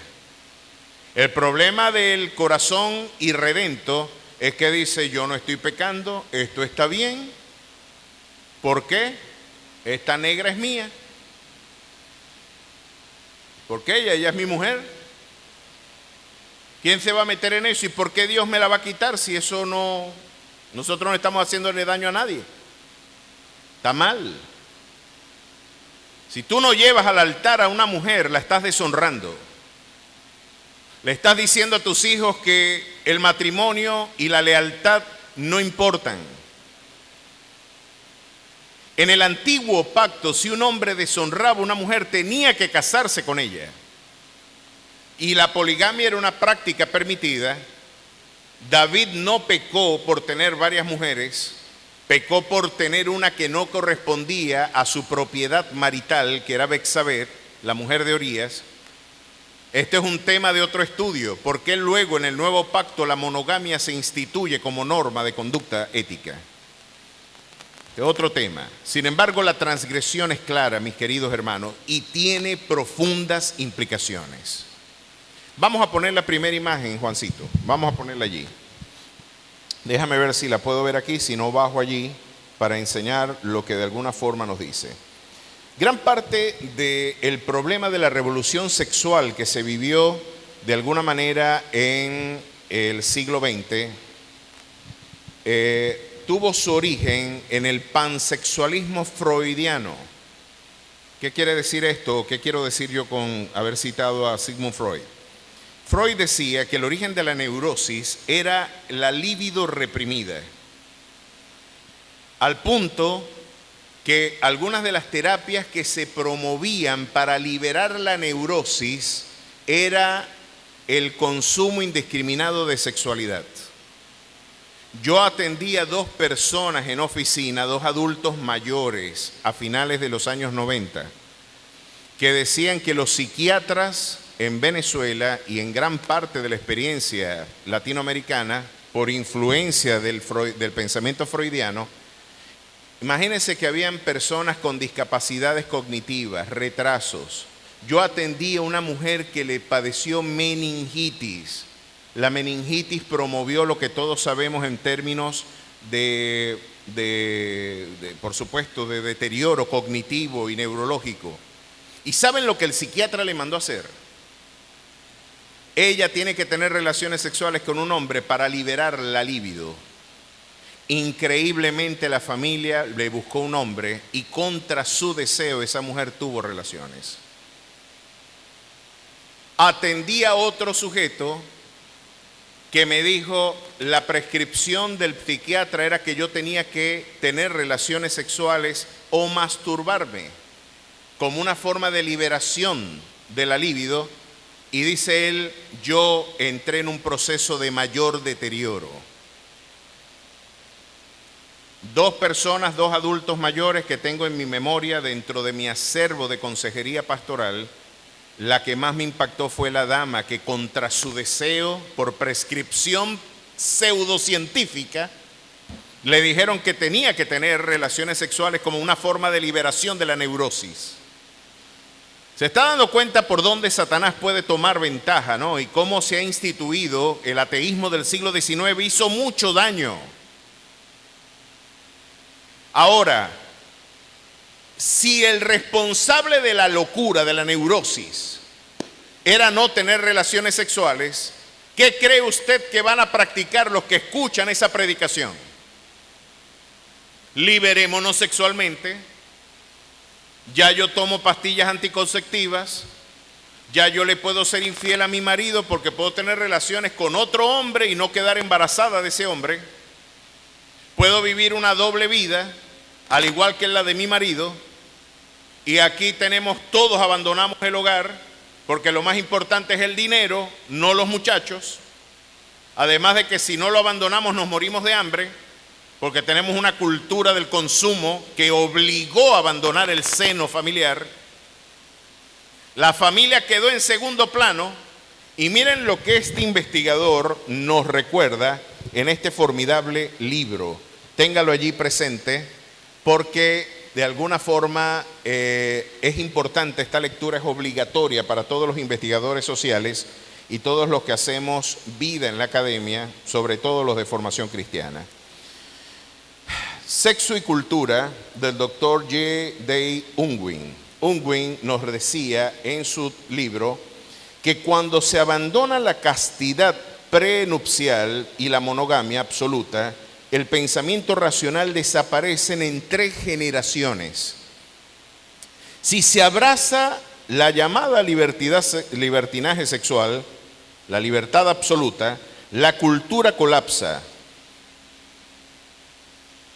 El problema del corazón irredento es que dice: yo no estoy pecando, esto está bien. ¿Por qué? Esta negra es mía. ¿Por qué ella es mi mujer? ¿Quién se va a meter en eso? ¿Y por qué Dios me la va a quitar si eso no... Nosotros no estamos haciéndole daño a nadie? Está mal. Si tú no llevas al altar a una mujer, la estás deshonrando. Le estás diciendo a tus hijos que el matrimonio y la lealtad no importan. En el antiguo pacto, si un hombre deshonraba a una mujer, tenía que casarse con ella. Y la poligamia era una práctica permitida. David no pecó por tener varias mujeres, pecó por tener una que no correspondía a su propiedad marital, que era Betsabé, la mujer de Urías. Este es un tema de otro estudio, porque luego en el nuevo pacto la monogamia se instituye como norma de conducta ética. Este es otro tema. Sin embargo, la transgresión es clara, mis queridos hermanos, y tiene profundas implicaciones. Vamos a poner la primera imagen, Juancito. Vamos a ponerla allí. Déjame ver si la puedo ver aquí, si no bajo allí para enseñar lo que de alguna forma nos dice. Gran parte del problema de la revolución sexual que se vivió de alguna manera en el siglo XX tuvo su origen en el pansexualismo freudiano. ¿Qué quiere decir esto? ¿Qué quiero decir yo con haber citado a Sigmund Freud? Freud decía que el origen de la neurosis era la libido reprimida, al punto que algunas de las terapias que se promovían para liberar la neurosis era el consumo indiscriminado de sexualidad. Yo atendí a 2 personas en oficina, 2 adultos mayores a finales de los años 90, que decían que los psiquiatras en Venezuela y en gran parte de la experiencia latinoamericana, por influencia del pensamiento freudiano, imagínense que habían personas con discapacidades cognitivas, retrasos. Yo atendí a una mujer que le padeció meningitis. La meningitis promovió lo que todos sabemos en términos por supuesto, de deterioro cognitivo y neurológico. ¿Y saben lo que el psiquiatra le mandó a hacer? Ella tiene que tener relaciones sexuales con un hombre para liberar la libido. Increíblemente la familia le buscó un hombre y contra su deseo esa mujer tuvo relaciones. Atendí a otro sujeto que me dijo, la prescripción del psiquiatra era que yo tenía que tener relaciones sexuales o masturbarme como una forma de liberación de la libido. Y dice él, yo entré en un proceso de mayor deterioro. Dos personas, dos adultos mayores que tengo en mi memoria dentro de mi acervo de consejería pastoral. La que más me impactó fue la dama que contra su deseo, por prescripción pseudocientífica, le dijeron que tenía que tener relaciones sexuales como una forma de liberación de la neurosis. Se está dando cuenta por dónde Satanás puede tomar ventaja, ¿no? Y cómo se ha instituido el ateísmo del siglo XIX, hizo mucho daño. Ahora, si el responsable de la locura, de la neurosis, era no tener relaciones sexuales, ¿qué cree usted que van a practicar los que escuchan esa predicación? Liberémonos sexualmente, ya yo tomo pastillas anticonceptivas, ya yo le puedo ser infiel a mi marido porque puedo tener relaciones con otro hombre y no quedar embarazada de ese hombre. Puedo vivir una doble vida, al igual que la de mi marido, y aquí todos abandonamos el hogar, porque lo más importante es el dinero, no los muchachos. Además de que si no lo abandonamos nos morimos de hambre, porque tenemos una cultura del consumo que obligó a abandonar el seno familiar. La familia quedó en segundo plano, y miren lo que este investigador nos recuerda en este formidable libro. Téngalo allí presente, porque de alguna forma es importante. Esta lectura es obligatoria para todos los investigadores sociales y todos los que hacemos vida en la academia, sobre todo los de formación cristiana. Sexo y cultura, del doctor J.D. Unwin. Unwin nos decía en su libro que cuando se abandona la castidad prenupcial y la monogamia absoluta, el pensamiento racional desaparecen en 3 generaciones. Si se abraza la llamada libertinaje sexual, la libertad absoluta, la cultura colapsa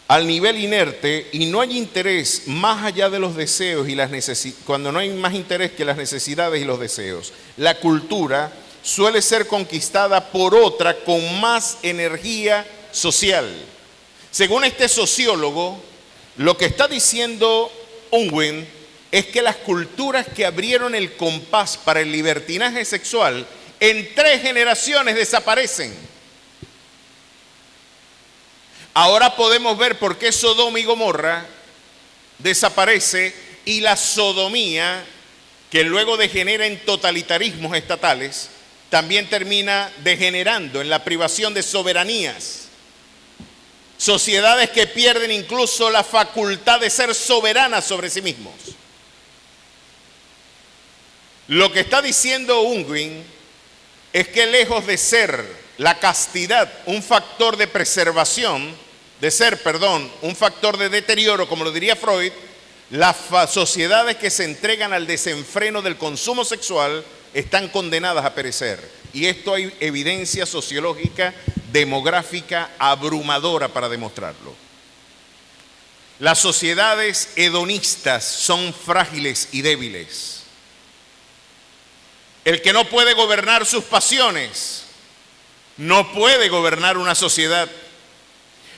al nivel inerte y no hay interés más allá de los deseos y las necesidades. Cuando no hay más interés que las necesidades y los deseos, la cultura suele ser conquistada por otra con más energía social. Según este sociólogo, lo que está diciendo Unwin es que las culturas que abrieron el compás para el libertinaje sexual en 3 generaciones desaparecen. Ahora podemos ver por qué Sodoma y Gomorra desaparece y la sodomía, que luego degenera en totalitarismos estatales, también termina degenerando en la privación de soberanías. Sociedades que pierden incluso la facultad de ser soberanas sobre sí mismos. Lo que está diciendo Unwin es que lejos de ser la castidad un factor de preservación, un factor de deterioro, como lo diría Freud, las sociedades que se entregan al desenfreno del consumo sexual están condenadas a perecer. Y esto hay evidencia sociológica, demográfica, abrumadora para demostrarlo. Las sociedades hedonistas son frágiles y débiles. El que no puede gobernar sus pasiones no puede gobernar una sociedad,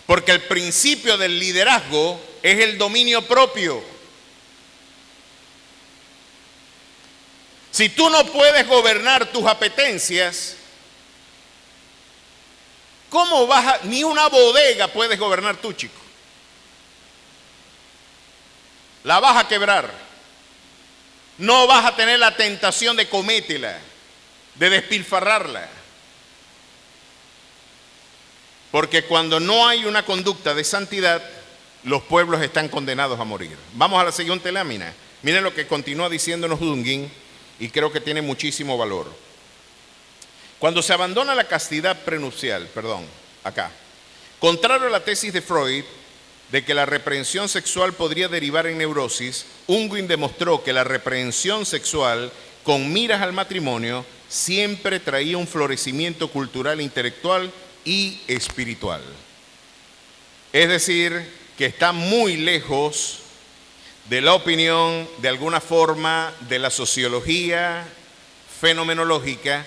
porque el principio del liderazgo es el dominio propio. Si tú no puedes gobernar tus apetencias, ¿cómo ni una bodega puedes gobernar tú, chico? La vas a quebrar. No vas a tener la tentación de comértela, de despilfarrarla. Porque cuando no hay una conducta de santidad, los pueblos están condenados a morir. Vamos a la siguiente lámina. Miren lo que continúa diciéndonos Unwin, y creo que tiene muchísimo valor. Cuando se abandona la castidad prenupcial, contrario a la tesis de Freud de que la reprensión sexual podría derivar en neurosis, Unwin demostró que la reprensión sexual con miras al matrimonio siempre traía un florecimiento cultural, intelectual y espiritual. Es decir, que está muy lejos de la opinión, de alguna forma, de la sociología fenomenológica.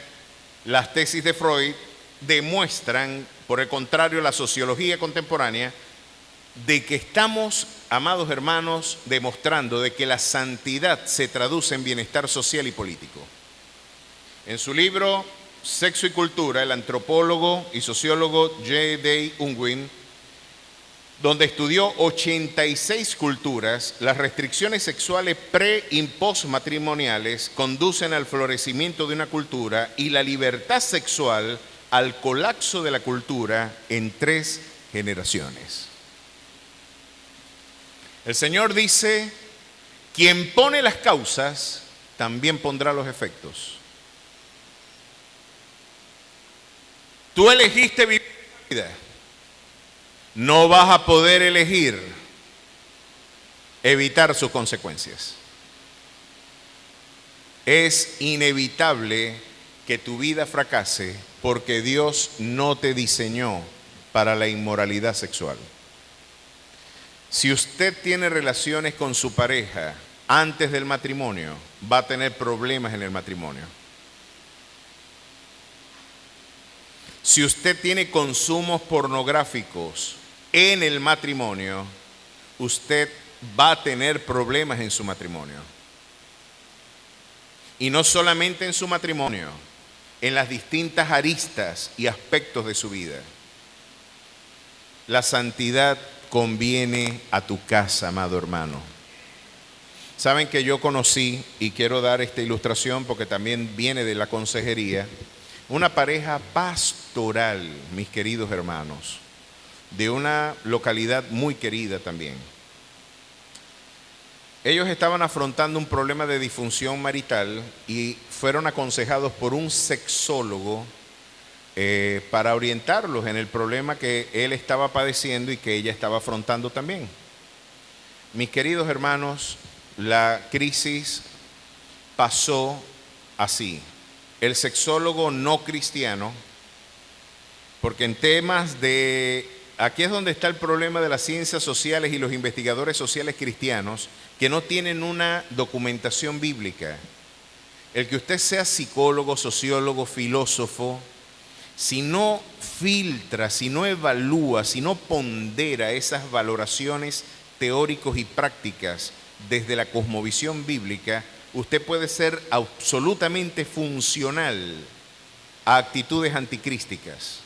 Las tesis de Freud demuestran, por el contrario, la sociología contemporánea, de que estamos, amados hermanos, demostrando de que la santidad se traduce en bienestar social y político. En su libro Sexo y Cultura, el antropólogo y sociólogo J.D. Unwin, donde estudió 86 culturas, las restricciones sexuales pre- y postmatrimoniales conducen al florecimiento de una cultura y la libertad sexual al colapso de la cultura en 3 generaciones. El Señor dice, quien pone las causas, también pondrá los efectos. Tú elegiste vivir la vida. No vas a poder elegir evitar sus consecuencias. Es inevitable que tu vida fracase porque Dios no te diseñó para la inmoralidad sexual. Si usted tiene relaciones con su pareja antes del matrimonio, va a tener problemas en el matrimonio. Si usted tiene consumos pornográficos en el matrimonio, usted va a tener problemas en su matrimonio. Y no solamente en su matrimonio, en las distintas aristas y aspectos de su vida. La santidad conviene a tu casa, amado hermano. Saben que yo conocí, y quiero dar esta ilustración porque también viene de la consejería, una pareja pastoral, mis queridos hermanos, de una localidad muy querida también. Ellos estaban afrontando un problema de disfunción marital y fueron aconsejados por un sexólogo para orientarlos en el problema que él estaba padeciendo y que ella estaba afrontando también. Mis queridos hermanos, la crisis pasó así. El sexólogo no cristiano, porque en temas de... Aquí es donde está el problema de las ciencias sociales y los investigadores sociales cristianos que no tienen una documentación bíblica. El que usted sea psicólogo, sociólogo, filósofo, si no filtra, si no evalúa, si no pondera esas valoraciones teóricas y prácticas desde la cosmovisión bíblica, usted puede ser absolutamente funcional a actitudes anticrísticas.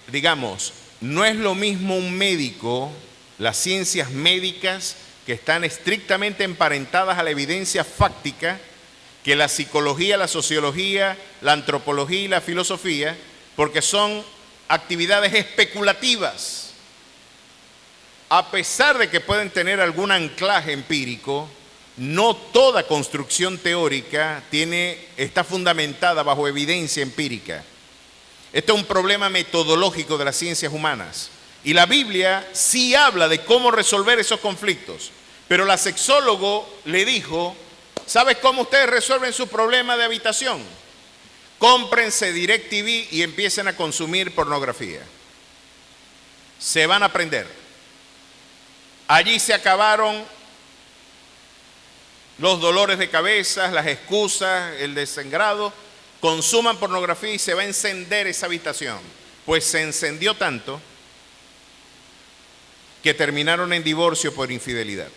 Digamos, no es lo mismo un médico, las ciencias médicas que están estrictamente emparentadas a la evidencia fáctica, que la psicología, la sociología, la antropología y la filosofía, porque son actividades especulativas. A pesar de que pueden tener algún anclaje empírico, no toda construcción teórica está fundamentada bajo evidencia empírica. Este es un problema metodológico de las ciencias humanas. Y la Biblia sí habla de cómo resolver esos conflictos. Pero la sexólogo le dijo, ¿sabes cómo ustedes resuelven su problema de habitación? Cómprense DirecTV y empiecen a consumir pornografía. Se van a aprender. Allí se acabaron los dolores de cabeza, las excusas, el desangrado. Consuman pornografía y se va a encender esa habitación. Pues se encendió tanto que terminaron en divorcio por infidelidad.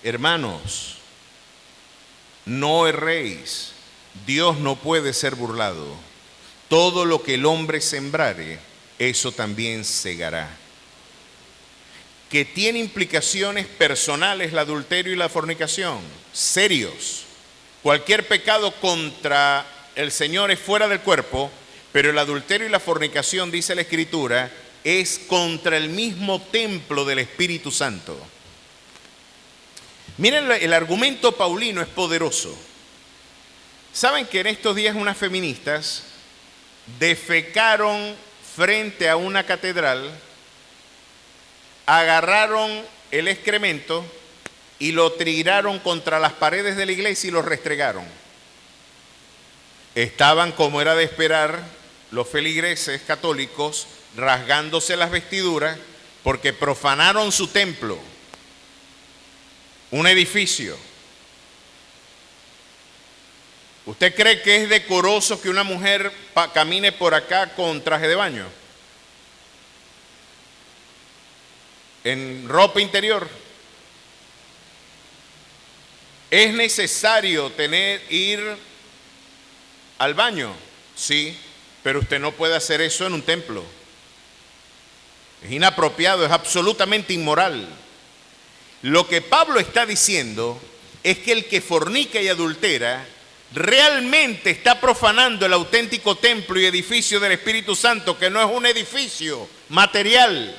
Hermanos, no erréis. Dios no puede ser burlado. Todo lo que el hombre sembrare, eso también segará. Que tiene implicaciones personales el adulterio y la fornicación, serios. Cualquier pecado contra el Señor es fuera del cuerpo, pero el adulterio y la fornicación, dice la Escritura, es contra el mismo templo del Espíritu Santo. Miren, el argumento paulino es poderoso. ¿Saben que en estos días unas feministas defecaron frente a una catedral, agarraron el excremento y lo tiraron contra las paredes de la iglesia y lo restregaron? Estaban, como era de esperar, los feligreses católicos rasgándose las vestiduras porque profanaron su templo, un edificio. ¿Usted cree que es decoroso que una mujer camine por acá con traje de baño? En ropa interior. ¿Es necesario ir al baño? Sí, pero usted no puede hacer eso en un templo. Es inapropiado, es absolutamente inmoral. Lo que Pablo está diciendo es que el que fornica y adultera realmente está profanando el auténtico templo y edificio del Espíritu Santo, que no es un edificio material.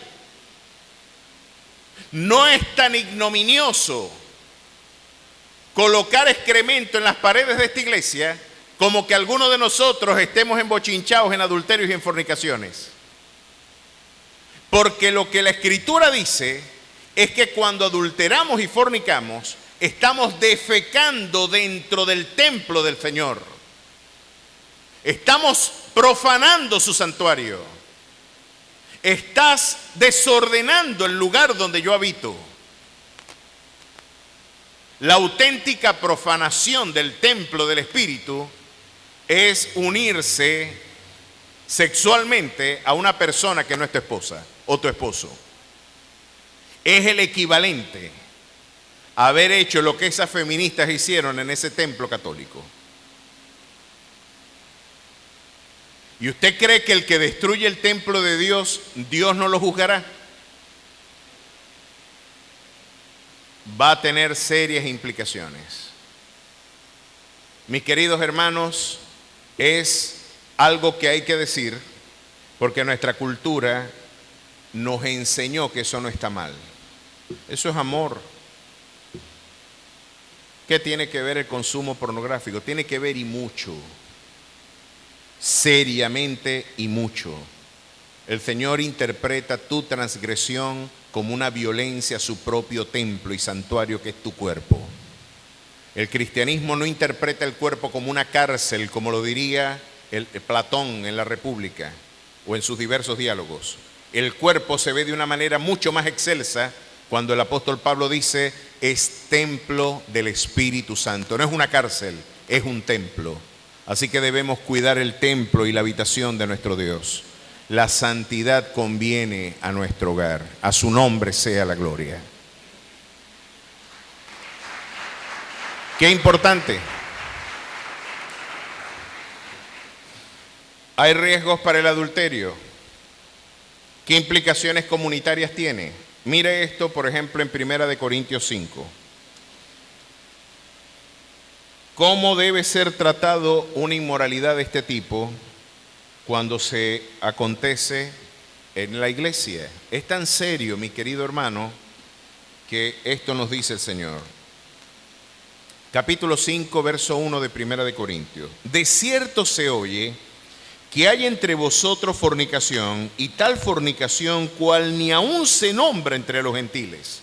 No es tan ignominioso colocar excremento en las paredes de esta iglesia como que algunos de nosotros estemos embochinchados en adulterios y en fornicaciones. Porque lo que la Escritura dice es que cuando adulteramos y fornicamos, estamos defecando dentro del templo del Señor. Estamos profanando su santuario. Estás desordenando el lugar donde yo habito. La auténtica profanación del templo del Espíritu es unirse sexualmente a una persona que no es tu esposa o tu esposo. Es el equivalente a haber hecho lo que esas feministas hicieron en ese templo católico. ¿Y usted cree que el que destruye el templo de Dios, Dios no lo juzgará? Va a tener serias implicaciones. Mis queridos hermanos, es algo que hay que decir porque nuestra cultura nos enseñó que eso no está mal. Eso es amor. ¿Qué tiene que ver el consumo pornográfico? Tiene que ver y mucho. Seriamente y mucho. El Señor interpreta tu transgresión como una violencia a su propio templo y santuario que es tu cuerpo. El cristianismo no interpreta el cuerpo como una cárcel, como lo diría Platón en la República o en sus diversos diálogos. El cuerpo se ve de una manera mucho más excelsa cuando el apóstol Pablo dice es templo del Espíritu Santo. No es una cárcel, es un templo. Así que debemos cuidar el templo y la habitación de nuestro Dios. La santidad conviene a nuestro hogar. A su nombre sea la gloria. Qué importante. Hay riesgos para el adulterio. ¿Qué implicaciones comunitarias tiene? Mire esto, por ejemplo, en 1 Corintios 5. ¿Cómo debe ser tratado una inmoralidad de este tipo cuando se acontece en la iglesia? Es tan serio, mi querido hermano, que esto nos dice el Señor. Capítulo 5, verso 1 de 1 Corintios. De cierto se oye que hay entre vosotros fornicación, y tal fornicación cual ni aún se nombra entre los gentiles,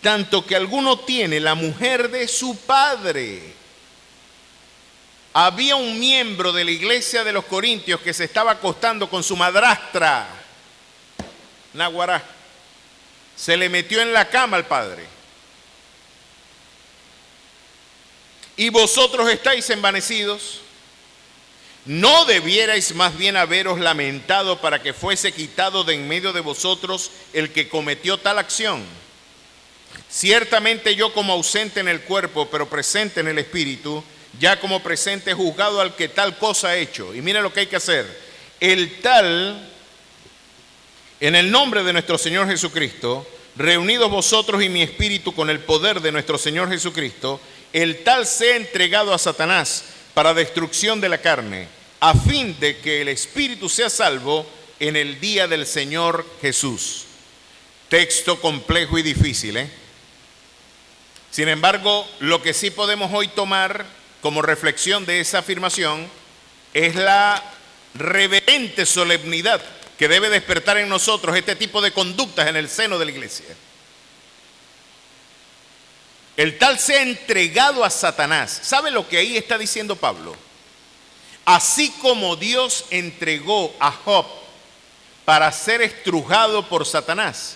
tanto que alguno tiene la mujer de su padre. Había un miembro de la iglesia de los Corintios que se estaba acostando con su madrastra, Naguará. Se le metió en la cama al padre. Y vosotros estáis envanecidos. ¿No debierais más bien haberos lamentado para que fuese quitado de en medio de vosotros el que cometió tal acción? Ciertamente yo como ausente en el cuerpo, pero presente en el espíritu, ya como presente juzgado al que tal cosa ha hecho. Y mira lo que hay que hacer. El tal, en el nombre de nuestro Señor Jesucristo, reunidos vosotros y mi espíritu con el poder de nuestro Señor Jesucristo, el tal sea entregado a Satanás para destrucción de la carne, a fin de que el espíritu sea salvo en el día del Señor Jesús. Texto complejo y difícil, ¿eh? Sin embargo, lo que sí podemos hoy tomar como reflexión de esa afirmación es la reverente solemnidad que debe despertar en nosotros este tipo de conductas en el seno de la iglesia. El tal sea entregado a Satanás. ¿Sabe lo que ahí está diciendo Pablo? Así como Dios entregó a Job para ser estrujado por Satanás,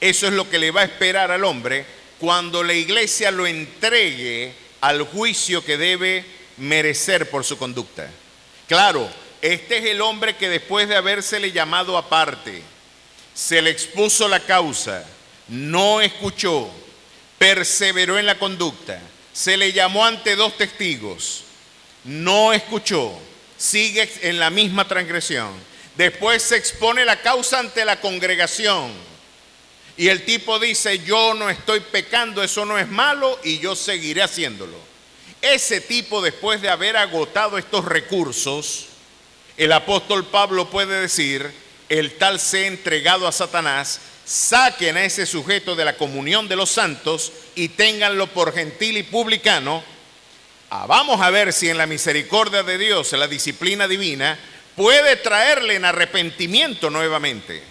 eso es lo que le va a esperar al hombre cuando la iglesia lo entregue al juicio que debe merecer por su conducta. Claro, este es el hombre que después de habérsele llamado aparte, se le expuso la causa, no escuchó, perseveró en la conducta, se le llamó ante 2 testigos, no escuchó, sigue en la misma transgresión. Después se expone la causa ante la congregación y el tipo dice: yo no estoy pecando, eso no es malo y yo seguiré haciéndolo. Ese tipo, después de haber agotado estos recursos, el apóstol Pablo puede decir: el tal sea entregado a Satanás, saquen a ese sujeto de la comunión de los santos y ténganlo por gentil y publicano. Vamos a ver si en la misericordia de Dios, en la disciplina divina, puede traerle en arrepentimiento nuevamente.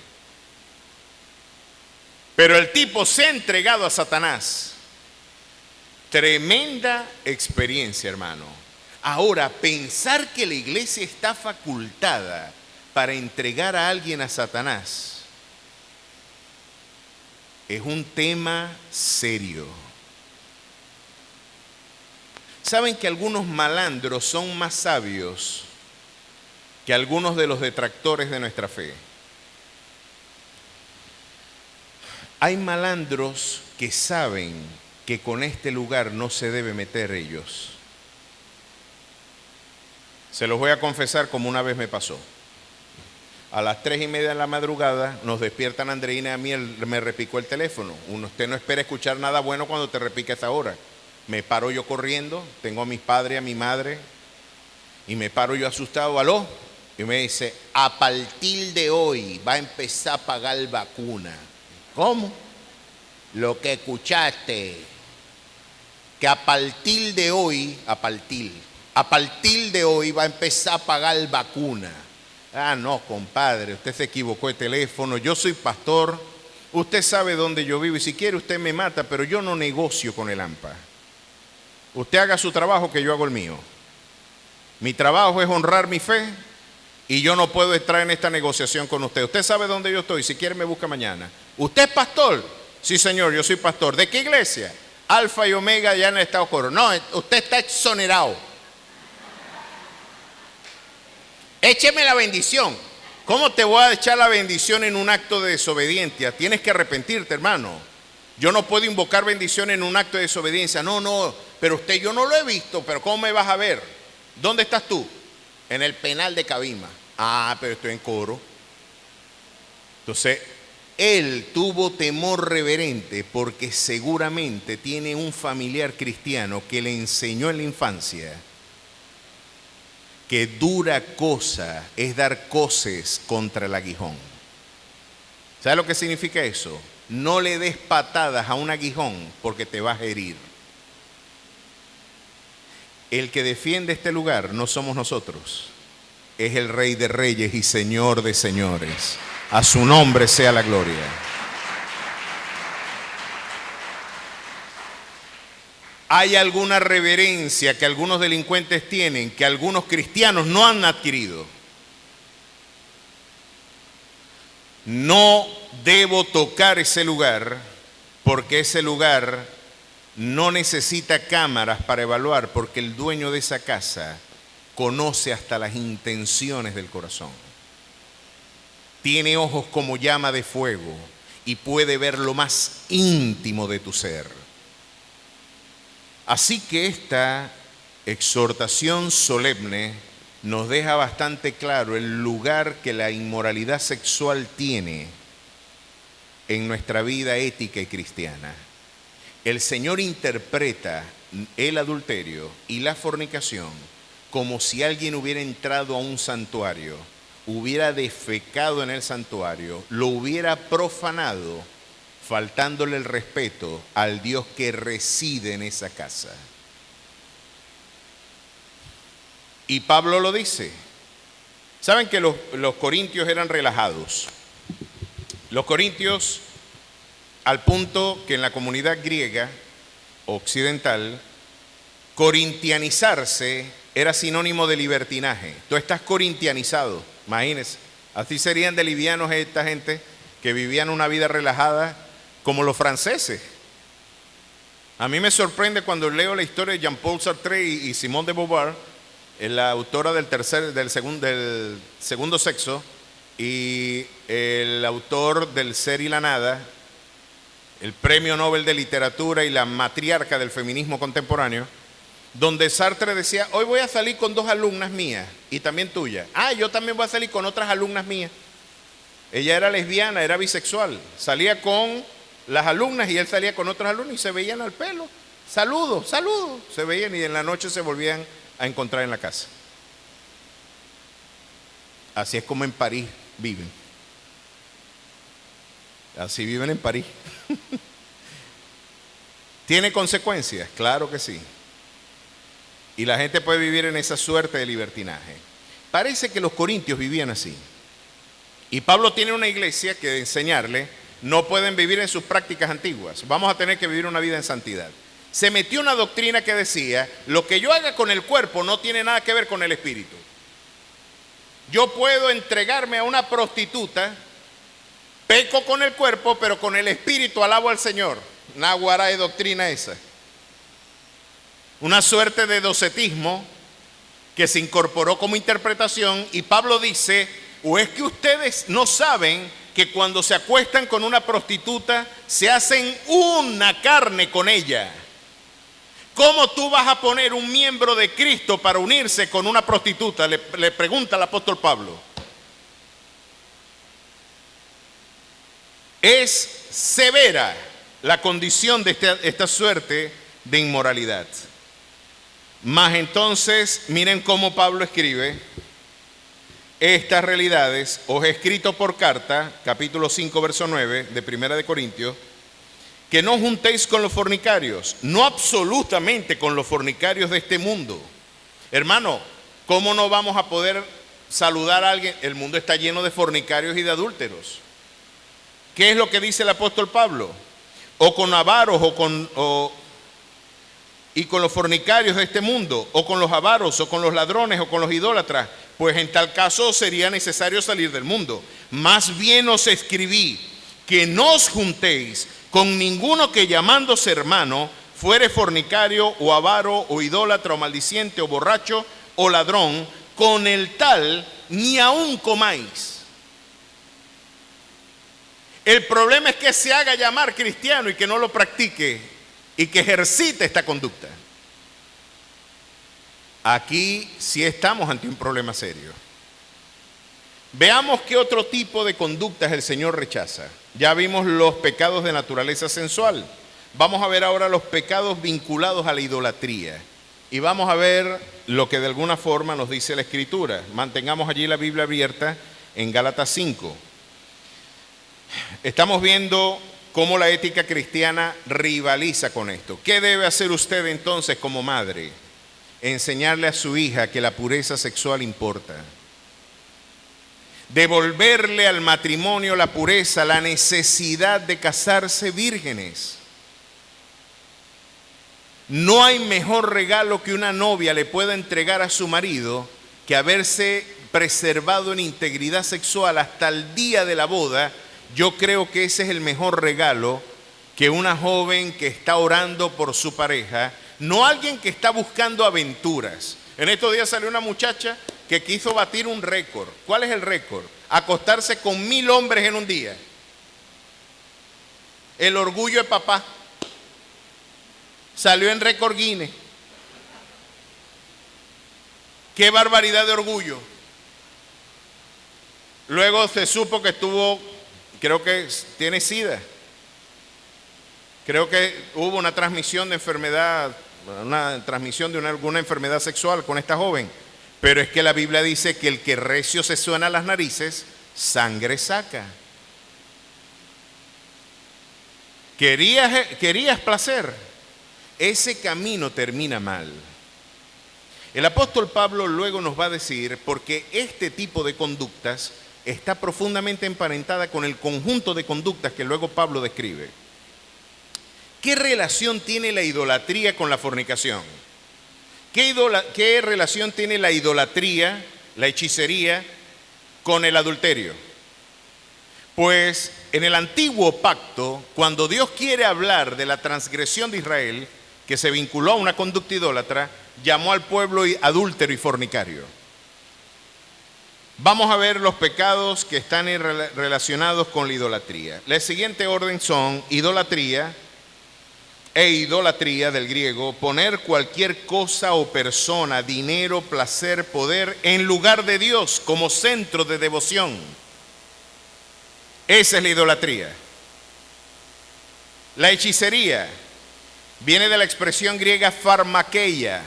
Pero el tipo se ha entregado a Satanás. Tremenda experiencia, hermano. Ahora, pensar que la iglesia está facultada para entregar a alguien a Satanás es un tema serio. ¿Saben que algunos malandros son más sabios que algunos de los detractores de nuestra fe? Hay malandros que saben que con este lugar no se debe meter ellos. Se los voy a confesar como una vez me pasó. A las 3:30 de la madrugada nos despiertan Andreina y a mí, me repicó el teléfono. Usted no espera escuchar nada bueno cuando te repica a esa hora. Me paro yo corriendo, tengo a mis padres, a mi madre, y me paro yo asustado. ¿Aló? Y me dice: a partir de hoy va a empezar a pagar vacuna. ¿Cómo? Lo que escuchaste, que a partir de hoy va a empezar a pagar vacuna. No, compadre, usted se equivocó de teléfono. Yo soy pastor, usted sabe dónde yo vivo y si quiere usted me mata, pero yo no negocio con el AMPA. Usted haga su trabajo, que yo hago el mío. Mi trabajo es honrar mi fe y yo no puedo entrar en esta negociación con usted. Usted sabe dónde yo estoy, si quiere me busca mañana. ¿Usted es pastor? Sí, señor, yo soy pastor. ¿De qué iglesia? Alfa y Omega, allá en el estado Coro. No, usted está exonerado. Écheme la bendición. ¿Cómo te voy a echar la bendición en un acto de desobediencia? Tienes que arrepentirte, hermano. Yo no puedo invocar bendición en un acto de desobediencia. No, pero usted, yo no lo he visto, pero ¿cómo me vas a ver? ¿Dónde estás tú? En el penal de Cabima. Pero estoy en Coro. Entonces, él tuvo temor reverente porque seguramente tiene un familiar cristiano que le enseñó en la infancia que dura cosa es dar coces contra el aguijón. ¿Sabe lo que significa eso? No le des patadas a un aguijón porque te vas a herir. El que defiende este lugar no somos nosotros, es el Rey de Reyes y Señor de Señores. A su nombre sea la gloria. Hay alguna reverencia que algunos delincuentes tienen que algunos cristianos no han adquirido. No debo tocar ese lugar porque ese lugar no necesita cámaras para evaluar, porque el dueño de esa casa conoce hasta las intenciones del corazón. Tiene ojos como llama de fuego y puede ver lo más íntimo de tu ser. Así que esta exhortación solemne nos deja bastante claro el lugar que la inmoralidad sexual tiene en nuestra vida ética y cristiana. El Señor interpreta el adulterio y la fornicación como si alguien hubiera entrado a un santuario, hubiera defecado en el santuario, lo hubiera profanado, faltándole el respeto al Dios que reside en esa casa. Y Pablo lo dice. Saben que los corintios eran relajados. Los corintios, al punto que en la comunidad griega occidental, corintianizarse era sinónimo de libertinaje. Tú estás corintianizado, imagínense. Así serían de livianos esta gente que vivían una vida relajada como los franceses. A mí me sorprende cuando leo la historia de Jean-Paul Sartre y Simone de Beauvoir, la autora del segundo sexo, y el autor del Ser y la Nada, el Premio Nobel de Literatura y la matriarca del feminismo contemporáneo, donde Sartre decía: hoy voy a salir con 2 alumnas mías y también tuyas. Yo también voy a salir con otras alumnas mías. Ella era lesbiana, era bisexual, salía con las alumnas y él salía con otros alumnos y se veían al pelo. Saludos, saludos. Se veían y en la noche se volvían a encontrar en la casa. Así es como en París viven. Así viven en París. ¿Tiene consecuencias? Claro que sí. Y la gente puede vivir en esa suerte de libertinaje. Parece que los corintios vivían así. Y Pablo tiene una iglesia que de enseñarle: no pueden vivir en sus prácticas antiguas. Vamos a tener que vivir una vida en santidad. Se metió una doctrina que decía: lo que yo haga con el cuerpo no tiene nada que ver con el espíritu. Yo puedo entregarme a una prostituta, peco con el cuerpo, pero con el espíritu alabo al Señor. Náguara de doctrina esa. Una suerte de docetismo que se incorporó como interpretación, y Pablo dice: ¿o es que ustedes no saben que cuando se acuestan con una prostituta se hacen una carne con ella? ¿Cómo tú vas a poner un miembro de Cristo para unirse con una prostituta? Le pregunta el apóstol Pablo. Es severa la condición de esta suerte de inmoralidad. Mas entonces, miren cómo Pablo escribe estas realidades. Os he escrito por carta, capítulo 5, verso 9 de Primera de Corintios, que no juntéis con los fornicarios, no absolutamente con los fornicarios de este mundo. Hermano, ¿cómo no vamos a poder saludar a alguien? El mundo está lleno de fornicarios y de adúlteros. ¿Qué es lo que dice el apóstol Pablo? O con avaros, y con los fornicarios de este mundo, o con los avaros, o con los ladrones, o con los idólatras. Pues en tal caso sería necesario salir del mundo. Más bien os escribí que no os juntéis con ninguno que, llamándose hermano, fuere fornicario o avaro o idólatra o maldiciente o borracho o ladrón, con el tal ni aun comáis. El problema es que se haga llamar cristiano y que no lo practique y que ejercite esta conducta. Aquí sí estamos ante un problema serio. Veamos qué otro tipo de conductas el Señor rechaza. Ya vimos los pecados de naturaleza sensual. Vamos a ver ahora los pecados vinculados a la idolatría. Y vamos a ver lo que de alguna forma nos dice la Escritura. Mantengamos allí la Biblia abierta en Gálatas 5. Estamos viendo cómo la ética cristiana rivaliza con esto. ¿Qué debe hacer usted entonces como madre? Enseñarle a su hija que la pureza sexual importa. Devolverle al matrimonio la pureza, la necesidad de casarse vírgenes. No hay mejor regalo que una novia le pueda entregar a su marido que haberse preservado en integridad sexual hasta el día de la boda. Yo creo que ese es el mejor regalo que una joven que está orando por su pareja, no alguien que está buscando aventuras. En estos días salió una muchacha que quiso batir un récord. ¿Cuál es el récord? Acostarse con 1000 hombres en un día. El orgullo de papá. Salió en récord Guinness. Qué barbaridad de orgullo. Luego se supo que creo que tiene SIDA. Creo que hubo una transmisión de enfermedad, alguna enfermedad sexual con esta joven. Pero es que la Biblia dice que el que recio se suena a las narices, sangre saca. ¿Querías placer? Ese camino termina mal. El apóstol Pablo luego nos va a decir, porque este tipo de conductas está profundamente emparentada con el conjunto de conductas que luego Pablo describe. ¿Qué relación tiene la idolatría con la fornicación? ¿Qué relación tiene la idolatría, la hechicería, con el adulterio? Pues en el antiguo pacto, cuando Dios quiere hablar de la transgresión de Israel, que se vinculó a una conducta idólatra, llamó al pueblo adúltero y fornicario. Vamos a ver los pecados que están relacionados con la idolatría. La siguiente orden son idolatría e idolatría, del griego, poner cualquier cosa o persona, dinero, placer, poder, en lugar de Dios como centro de devoción. Esa es la idolatría. La hechicería viene de la expresión griega pharmakeia.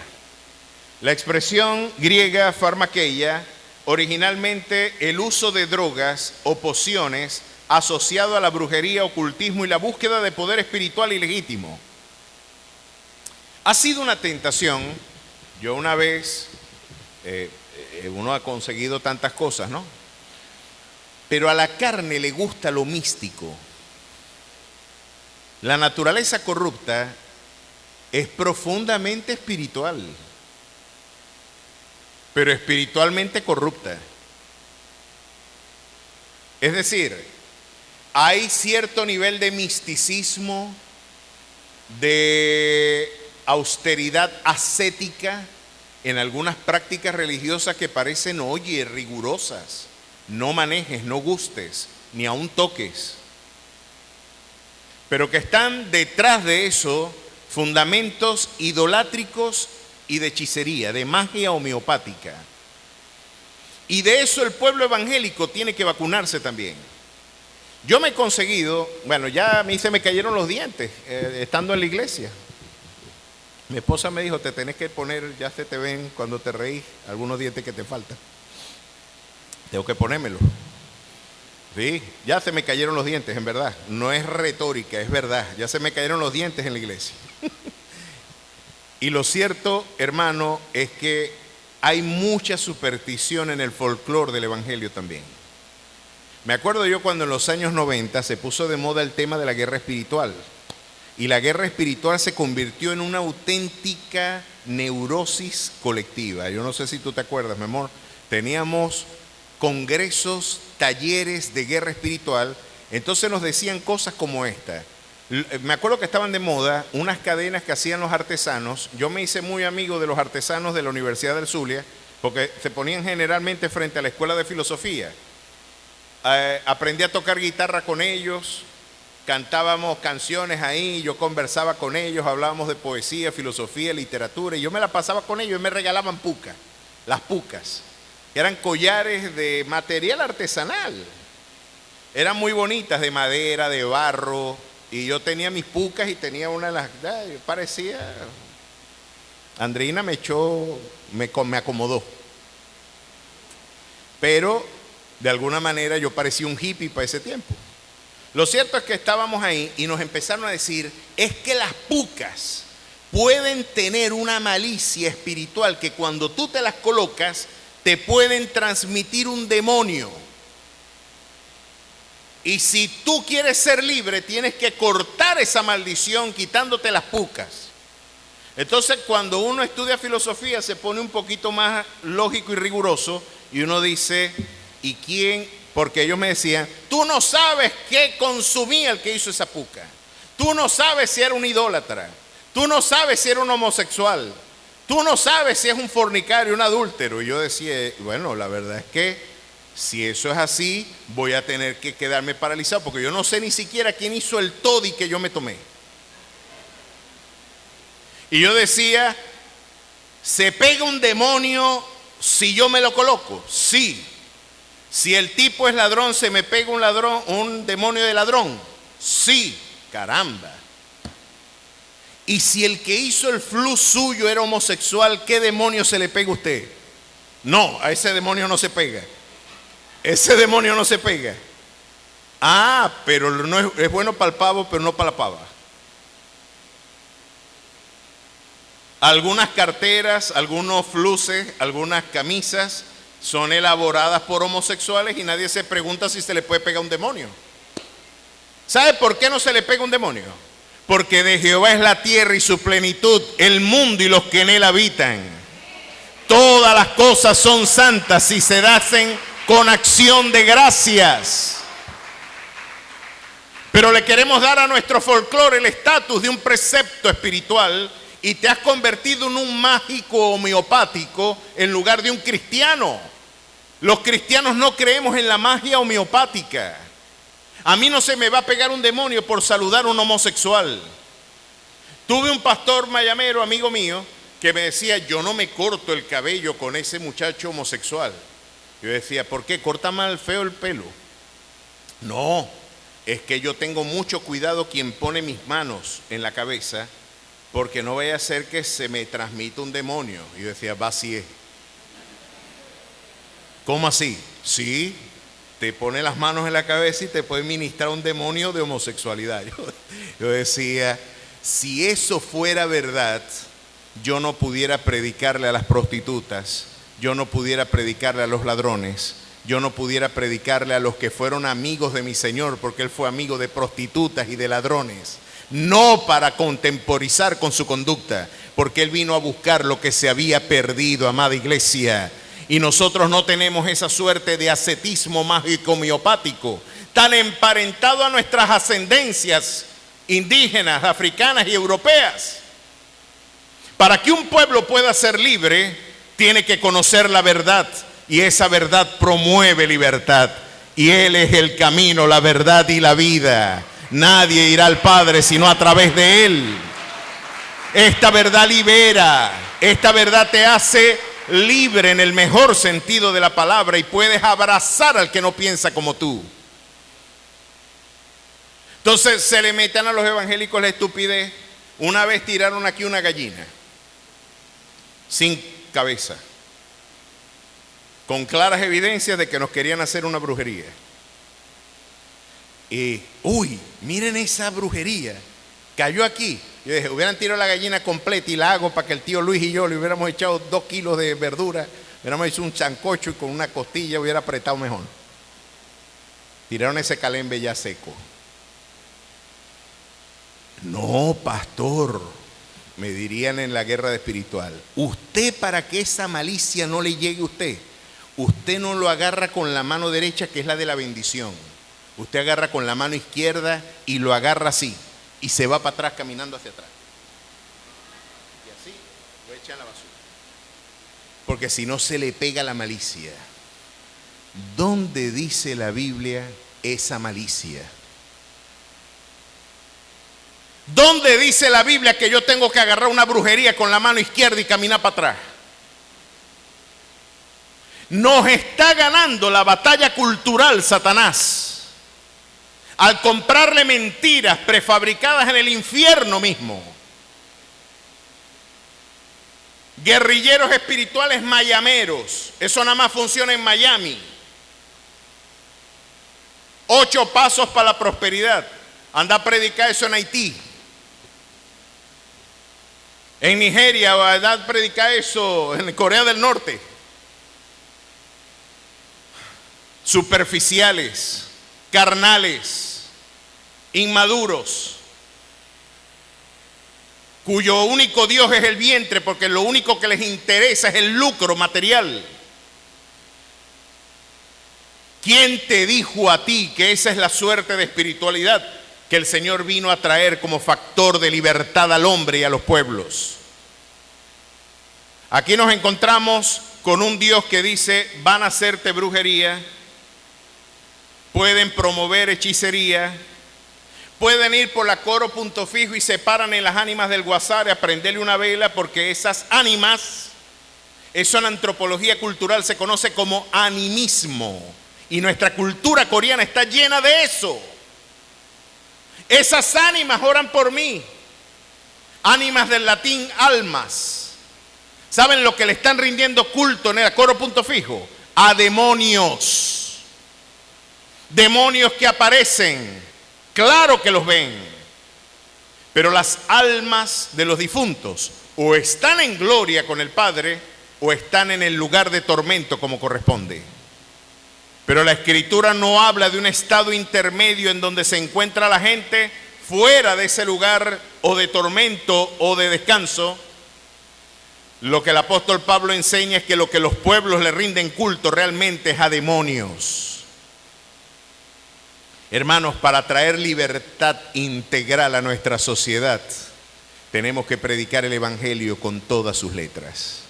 La expresión griega pharmakeia, originalmente el uso de drogas o pociones asociado a la brujería, ocultismo y la búsqueda de poder espiritual ilegítimo. Ha sido una tentación. Yo una vez, uno ha conseguido tantas cosas, ¿no? Pero a la carne le gusta lo místico. La naturaleza corrupta es profundamente espiritual, pero espiritualmente corrupta. Es decir, hay cierto nivel de misticismo, de austeridad ascética en algunas prácticas religiosas que parecen, oye, rigurosas. No manejes, no gustes, ni aún toques. Pero que están detrás de eso fundamentos idolátricos y de hechicería, de magia homeopática. Y de eso el pueblo evangélico tiene que vacunarse también. Yo me he conseguido, bueno, ya a mí se me cayeron los dientes estando en la iglesia. Mi esposa me dijo, te tenés que poner, ya se te ven cuando te reís, algunos dientes que te faltan. Tengo que ponérmelo. Sí, ya se me cayeron los dientes, en verdad. No es retórica, es verdad. Ya se me cayeron los dientes en la iglesia. Y lo cierto, hermano, es que hay mucha superstición en el folclore del evangelio también. Me acuerdo yo cuando en los años 90 se puso de moda el tema de la guerra espiritual. Y la guerra espiritual se convirtió en una auténtica neurosis colectiva. Yo no sé si tú te acuerdas, mi amor. Teníamos congresos, talleres de guerra espiritual. Entonces nos decían cosas como esta. Me acuerdo que estaban de moda unas cadenas que hacían los artesanos. Yo me hice muy amigo de los artesanos de la Universidad del Zulia, porque se ponían generalmente frente a la escuela de filosofía. Aprendí a tocar guitarra con ellos, cantábamos canciones ahí, yo conversaba con ellos, hablábamos de poesía, filosofía, literatura, y yo me la pasaba con ellos y me regalaban pucas, las pucas, que eran collares de material artesanal. Eran muy bonitas, de madera, de barro, y yo tenía mis pucas y tenía una de las, parecía, Andreina me echó, me acomodó. Pero de alguna manera yo parecía un hippie para ese tiempo. Lo cierto es que estábamos ahí y nos empezaron a decir, es que las pucas pueden tener una malicia espiritual que cuando tú te las colocas te pueden transmitir un demonio. Y si tú quieres ser libre, tienes que cortar esa maldición quitándote las pucas. Entonces, cuando uno estudia filosofía, se pone un poquito más lógico y riguroso y uno dice, ¿y quién? Porque ellos me decían, tú no sabes qué consumía el que hizo esa puca. Tú no sabes si era un idólatra. Tú no sabes si era un homosexual. Tú no sabes si es un fornicario, un adúltero. Y yo decía, bueno, la verdad es que si eso es así, voy a tener que quedarme paralizado, porque yo no sé ni siquiera quién hizo el toddy que yo me tomé. Y yo decía, ¿se pega un demonio si yo me lo coloco? Sí. Si el tipo es ladrón, ¿se me pega un ladrón, un demonio de ladrón? Sí. Caramba. Y si el que hizo el flu suyo era homosexual, ¿qué demonio se le pega a usted? No, a ese demonio no se pega. Ese demonio no se pega. Ah, pero no es bueno para el pavo, pero no para la pava. Algunas carteras, algunos fluces, algunas camisas son elaboradas por homosexuales y nadie se pregunta si se le puede pegar un demonio. ¿Sabe por qué no se le pega un demonio? Porque de Jehová es la tierra y su plenitud, el mundo y los que en él habitan. Todas las cosas son santas si se hacen con acción de gracias. Pero le queremos dar a nuestro folclore el estatus de un precepto espiritual y te has convertido en un mágico homeopático en lugar de un cristiano. Los cristianos no creemos en la magia homeopática. A mí no se me va a pegar un demonio por saludar a un homosexual. Tuve un pastor mayamero, amigo mío, que me decía, yo no me corto el cabello con ese muchacho homosexual. Yo decía, ¿por qué? ¿Corta mal feo el pelo? No, es que yo tengo mucho cuidado quien pone mis manos en la cabeza, porque no vaya a ser que se me transmita un demonio. Y yo decía, va así es. ¿Cómo así? Sí, te pone las manos en la cabeza y te puede ministrar un demonio de homosexualidad. Yo decía, si eso fuera verdad, yo no pudiera predicarle a las prostitutas, yo no pudiera predicarle a los ladrones, yo no pudiera predicarle a los que fueron amigos de mi Señor, porque Él fue amigo de prostitutas y de ladrones. No para contemporizar con su conducta, porque Él vino a buscar lo que se había perdido, amada iglesia. Y nosotros no tenemos esa suerte de ascetismo mágico homeopático, tan emparentado a nuestras ascendencias indígenas, africanas y europeas. Para que un pueblo pueda ser libre, tiene que conocer la verdad, y esa verdad promueve libertad. Y Él es el camino, la verdad y la vida. Nadie irá al Padre sino a través de Él. Esta verdad libera, esta verdad te hace libre en el mejor sentido de la palabra, y puedes abrazar al que no piensa como tú. Entonces se le metan a los evangélicos la estupidez. Una vez tiraron aquí una gallina sin cabeza, con claras evidencias de que nos querían hacer una brujería. Y, uy, miren esa brujería, cayó aquí. Yo dije, hubieran tirado la gallina completa y la hago para que el tío Luis y yo le hubiéramos echado 2 kilos de verdura, hubiéramos hecho un sancocho y con una costilla hubiera apretado mejor. Tiraron ese calembe ya seco. No, pastor, me dirían en la guerra espiritual, usted, para que esa malicia no le llegue a usted, usted no lo agarra con la mano derecha, que es la de la bendición. Usted agarra con la mano izquierda y lo agarra así, y se va para atrás caminando hacia atrás. Y así lo echa en la basura. Porque si no se le pega la malicia. ¿Dónde dice la Biblia esa malicia? ¿Dónde dice la Biblia que yo tengo que agarrar una brujería con la mano izquierda y caminar para atrás? Nos está ganando la batalla cultural Satanás, al comprarle mentiras prefabricadas en el infierno mismo. Guerrilleros espirituales mayameros, eso nada más funciona en Miami. 8 pasos para la prosperidad, anda a predicar eso en Haití. En Nigeria, anda a predicar eso en Corea del Norte. Superficiales, carnales, inmaduros, cuyo único Dios es el vientre, porque lo único que les interesa es el lucro material. ¿Quién te dijo a ti que esa es la suerte de espiritualidad que el Señor vino a traer como factor de libertad al hombre y a los pueblos? Aquí nos encontramos con un Dios que dice, van a hacerte brujería, pueden promover hechicería, pueden ir por la Coro Punto Fijo y se paran en las ánimas del Guasare a prenderle una vela, porque esas ánimas, eso en antropología cultural se conoce como animismo, y nuestra cultura coreana está llena de eso. Esas ánimas oran por mí, ánimas del latín almas. ¿Saben lo que le están rindiendo culto en el Coro Punto Fijo? A demonios. Demonios que aparecen, claro que los ven, pero las almas de los difuntos o están en gloria con el Padre o están en el lugar de tormento como corresponde. Pero la Escritura no habla de un estado intermedio en donde se encuentra la gente fuera de ese lugar o de tormento o de descanso. Lo que el apóstol Pablo enseña es que lo que los pueblos le rinden culto realmente es a demonios. Hermanos, para traer libertad integral a nuestra sociedad, tenemos que predicar el Evangelio con todas sus letras.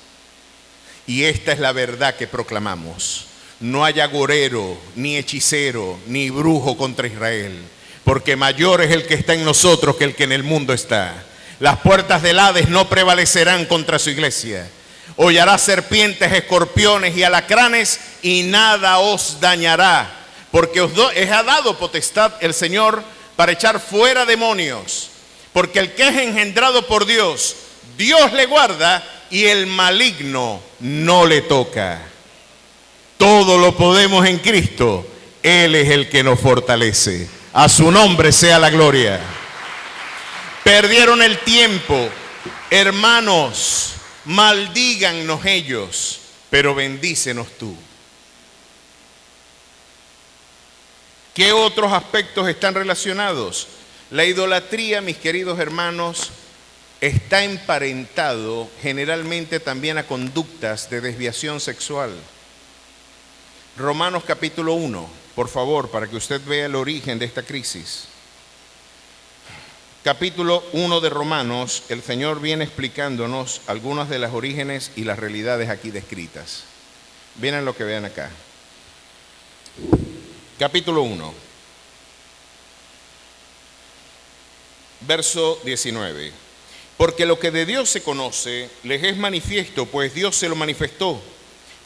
Y esta es la verdad que proclamamos. No hay agorero, ni hechicero, ni brujo contra Israel, porque mayor es el que está en nosotros que el que en el mundo está. Las puertas del Hades no prevalecerán contra su iglesia. Hollará serpientes, escorpiones y alacranes, y nada os dañará, porque os ha dado potestad el Señor para echar fuera demonios. Porque el que es engendrado por Dios, Dios le guarda, y el maligno no le toca. Todo lo podemos en Cristo. Él es el que nos fortalece. A su nombre sea la gloria. Perdieron el tiempo. Hermanos, maldígannos ellos, pero bendícenos tú. ¿Qué otros aspectos están relacionados? La idolatría, mis queridos hermanos, está emparentado generalmente también a conductas de desviación sexual. Romanos capítulo 1, por favor, para que usted vea el origen de esta crisis. Capítulo 1 de Romanos, el Señor viene explicándonos algunos de los orígenes y las realidades aquí descritas. Miren lo que vean acá. Capítulo 1, verso 19. Porque lo que de Dios se conoce les es manifiesto, pues Dios se lo manifestó.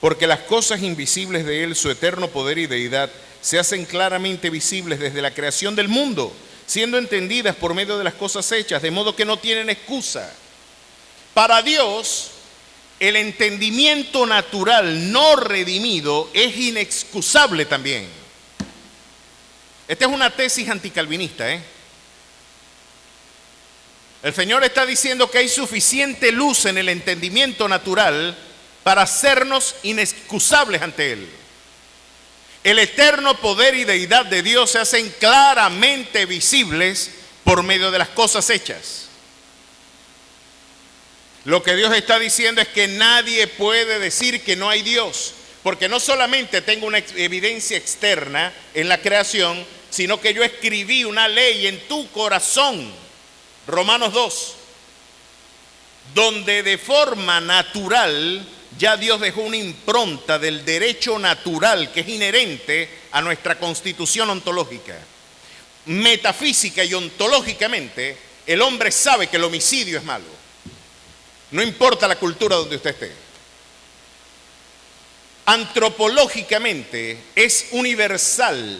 Porque las cosas invisibles de Él, su eterno poder y deidad, se hacen claramente visibles desde la creación del mundo, siendo entendidas por medio de las cosas hechas, de modo que no tienen excusa. Para Dios, el entendimiento natural no redimido es inexcusable también. Esta es una tesis anticalvinista, El Señor está diciendo que hay suficiente luz en el entendimiento natural para hacernos inexcusables ante Él. El eterno poder y deidad de Dios se hacen claramente visibles por medio de las cosas hechas. Lo que Dios está diciendo es que nadie puede decir que no hay Dios, porque no solamente tengo una evidencia externa en la creación, sino que yo escribí una ley en tu corazón, Romanos 2, donde de forma natural ya Dios dejó una impronta del derecho natural que es inherente a nuestra constitución ontológica. Metafísica y ontológicamente, el hombre sabe que el homicidio es malo. No importa la cultura donde usted esté. Antropológicamente es universal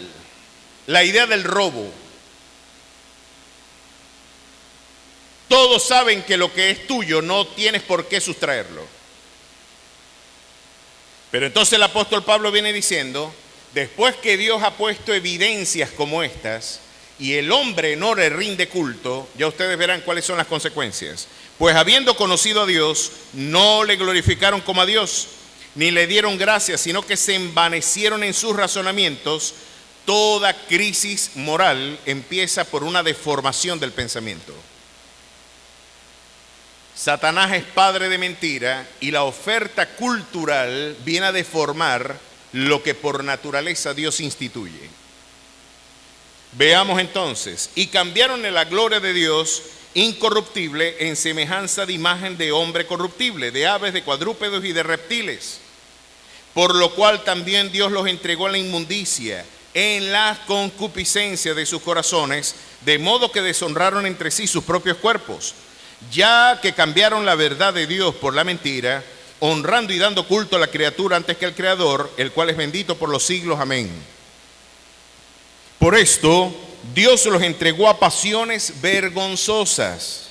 la idea del robo. Todos saben que lo que es tuyo no tienes por qué sustraerlo. Pero entonces el apóstol Pablo viene diciendo, después que Dios ha puesto evidencias como estas, y el hombre no le rinde culto, ya ustedes verán cuáles son las consecuencias. Pues habiendo conocido a Dios, no le glorificaron como a Dios, ni le dieron gracias, sino que se envanecieron en sus razonamientos. Toda crisis moral empieza por una deformación del pensamiento. Satanás es padre de mentira y la oferta cultural viene a deformar lo que por naturaleza Dios instituye. Veamos entonces, y cambiaron la gloria de Dios incorruptible en semejanza de imagen de hombre corruptible, de aves, de cuadrúpedos y de reptiles. Por lo cual también Dios los entregó a la inmundicia en la concupiscencia de sus corazones, de modo que deshonraron entre sí sus propios cuerpos, ya que cambiaron la verdad de Dios por la mentira, honrando y dando culto a la criatura antes que al Creador, el cual es bendito por los siglos. Amén. Por esto, Dios los entregó a pasiones vergonzosas,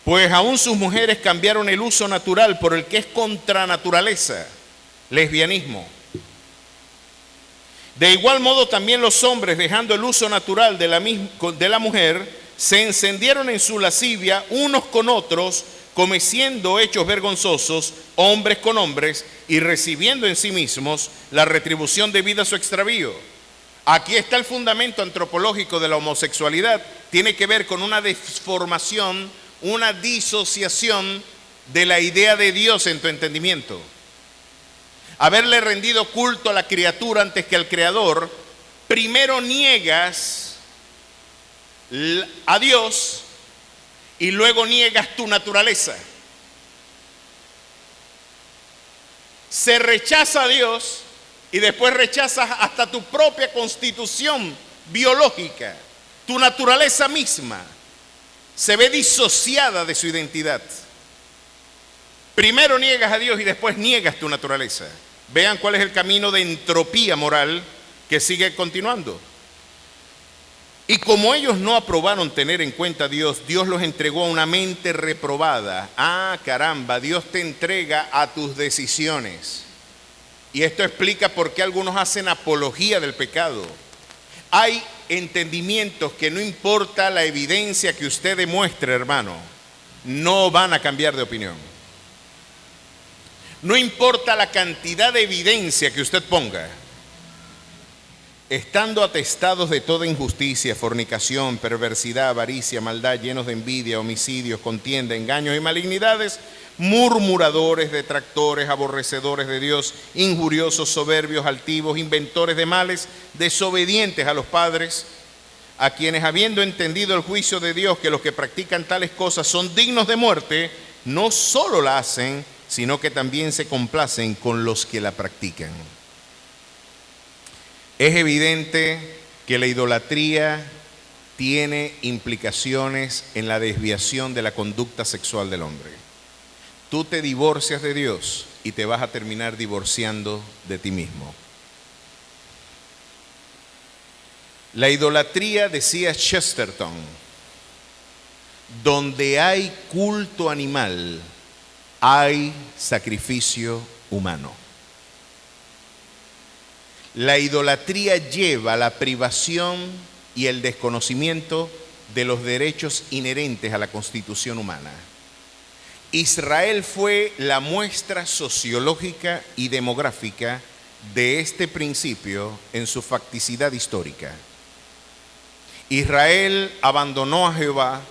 pues aún sus mujeres cambiaron el uso natural por el que es contra naturaleza, lesbianismo. De igual modo también los hombres, dejando el uso natural de la mujer, se encendieron en su lascivia unos con otros, cometiendo hechos vergonzosos, hombres con hombres, y recibiendo en sí mismos la retribución debida a su extravío. Aquí está el fundamento antropológico de la homosexualidad. Tiene que ver con una deformación, una disociación de la idea de Dios en tu entendimiento. Haberle rendido culto a la criatura antes que al Creador, primero niegas a Dios y luego niegas tu naturaleza. Se rechaza a Dios y después rechazas hasta tu propia constitución biológica. Tu naturaleza misma se ve disociada de su identidad. Primero niegas a Dios y después niegas tu naturaleza. Vean cuál es el camino de entropía moral que sigue continuando. Y como ellos no aprobaron tener en cuenta a Dios, Dios los entregó a una mente reprobada. Ah, caramba, Dios te entrega a tus decisiones. Y esto explica por qué algunos hacen apología del pecado. Hay entendimientos que no importa la evidencia que usted demuestre, hermano, no van a cambiar de opinión. No importa la cantidad de evidencia que usted ponga. Estando atestados de toda injusticia, fornicación, perversidad, avaricia, maldad, llenos de envidia, homicidios, contienda, engaños y malignidades, murmuradores, detractores, aborrecedores de Dios, injuriosos, soberbios, altivos, inventores de males, desobedientes a los padres, a quienes habiendo entendido el juicio de Dios, que los que practican tales cosas son dignos de muerte, no solo la hacen, sino que también se complacen con los que la practican. Es evidente que la idolatría tiene implicaciones en la desviación de la conducta sexual del hombre. Tú te divorcias de Dios y te vas a terminar divorciando de ti mismo. La idolatría, decía Chesterton, donde hay culto animal, hay sacrificio humano. La idolatría lleva a la privación y el desconocimiento de los derechos inherentes a la constitución humana. Israel fue la muestra sociológica y demográfica de este principio en su facticidad histórica. Israel abandonó a Jehová,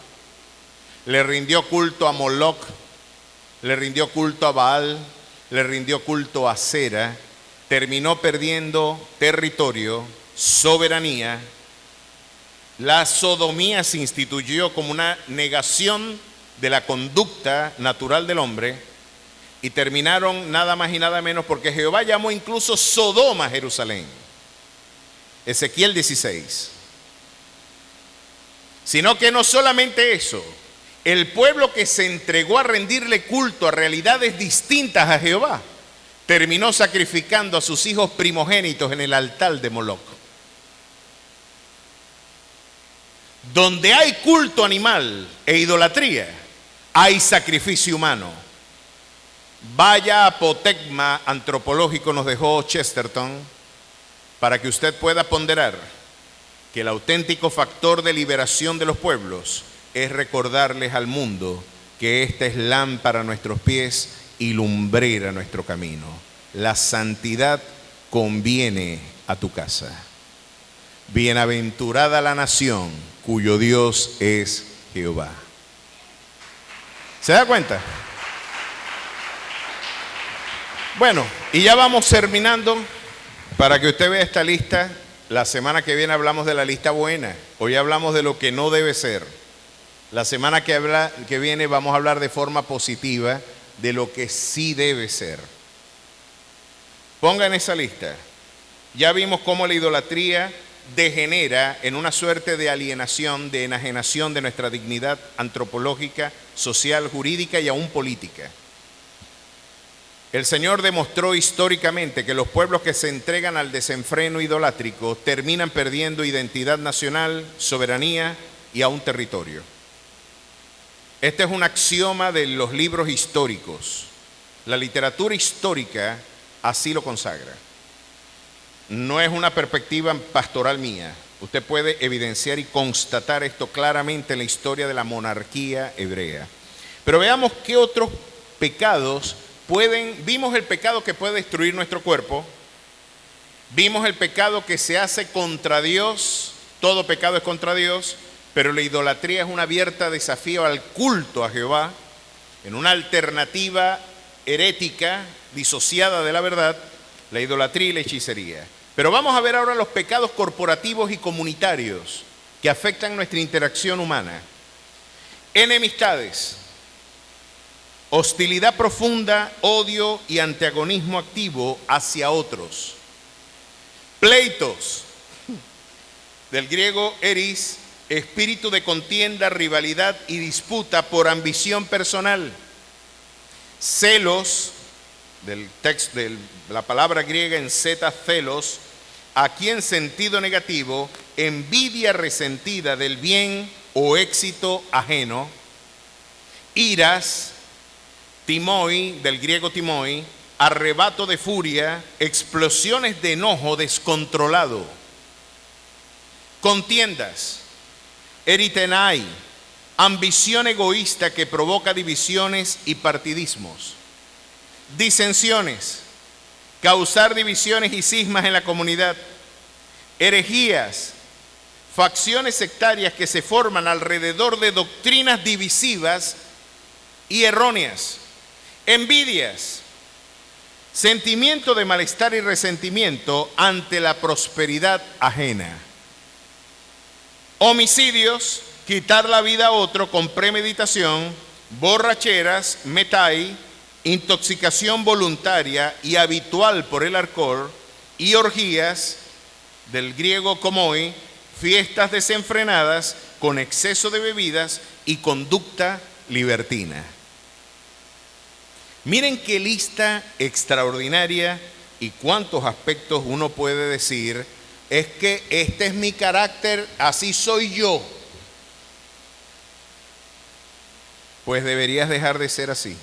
le rindió culto a Moloc, le rindió culto a Baal, le rindió culto a Asera, terminó perdiendo territorio, soberanía. La sodomía se instituyó como una negación de la conducta natural del hombre y terminaron nada más y nada menos porque Jehová llamó incluso Sodoma a Jerusalén. Ezequiel 16. Sino que no solamente eso, el pueblo que se entregó a rendirle culto a realidades distintas a Jehová terminó sacrificando a sus hijos primogénitos en el altar de Moloc. Donde hay culto animal e idolatría, hay sacrificio humano. Vaya apotegma antropológico nos dejó Chesterton para que usted pueda ponderar que el auténtico factor de liberación de los pueblos es recordarles al mundo que esta es lámpara a nuestros pies y lumbrera a nuestro camino. La santidad conviene a tu casa. Bienaventurada la nación cuyo Dios es Jehová. ¿Se da cuenta? Bueno, y ya vamos terminando. Para que usted vea esta lista, la semana que viene hablamos de la lista buena. Hoy hablamos de lo que no debe ser. La semana que viene vamos a hablar de forma positiva de lo que sí debe ser. Ponga en esa lista. Ya vimos cómo la idolatría degenera en una suerte de alienación, de enajenación de nuestra dignidad antropológica, social, jurídica y aún política. El Señor demostró históricamente que los pueblos que se entregan al desenfreno idolátrico terminan perdiendo identidad nacional, soberanía y aún territorio. Este es un axioma de los libros históricos. La literatura histórica así lo consagra. No es una perspectiva pastoral mía. Usted puede evidenciar y constatar esto claramente en la historia de la monarquía hebrea. Pero veamos qué otros pecados vimos el pecado que puede destruir nuestro cuerpo, vimos el pecado que se hace contra Dios, todo pecado es contra Dios, pero la idolatría es un abierto desafío al culto a Jehová, en una alternativa herética, disociada de la verdad, la idolatría y la hechicería. Pero vamos a ver ahora los pecados corporativos y comunitarios que afectan nuestra interacción humana. Enemistades, hostilidad profunda, odio y antagonismo activo hacia otros. Pleitos, del griego eris, espíritu de contienda, rivalidad y disputa por ambición personal. Celos, de la palabra griega en zeta, celos, aquí en sentido negativo, envidia resentida del bien o éxito ajeno. Iras, timoi, del griego timoi, arrebato de furia, explosiones de enojo descontrolado. Contiendas, eritenai, ambición egoísta que provoca divisiones y partidismos. Disensiones, causar divisiones y cismas en la comunidad. Herejías, facciones sectarias que se forman alrededor de doctrinas divisivas y erróneas. Envidias, sentimiento de malestar y resentimiento ante la prosperidad ajena. Homicidios, quitar la vida a otro con premeditación. Borracheras, metai, intoxicación voluntaria y habitual por el alcohol. Y orgías, del griego komoi, fiestas desenfrenadas con exceso de bebidas y conducta libertina. Miren qué lista extraordinaria y cuántos aspectos uno puede decir, es que este es mi carácter, así soy yo. Pues deberías dejar de ser así.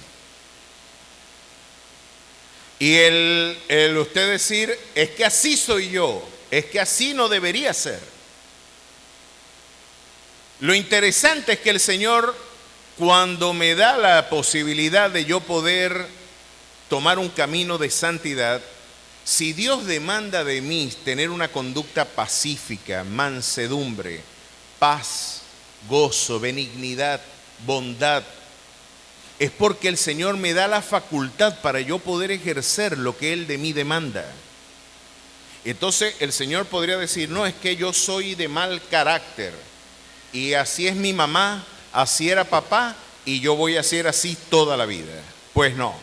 Y el usted decir, es que así soy yo, es que así no debería ser. Lo interesante es que el Señor, cuando me da la posibilidad de yo poder tomar un camino de santidad, si Dios demanda de mí tener una conducta pacífica, mansedumbre, paz, gozo, benignidad, bondad, es porque el Señor me da la facultad para yo poder ejercer lo que Él de mí demanda. Entonces el Señor podría decir, no, es que yo soy de mal carácter y así es mi mamá, así era papá y yo voy a ser así toda la vida. Pues no.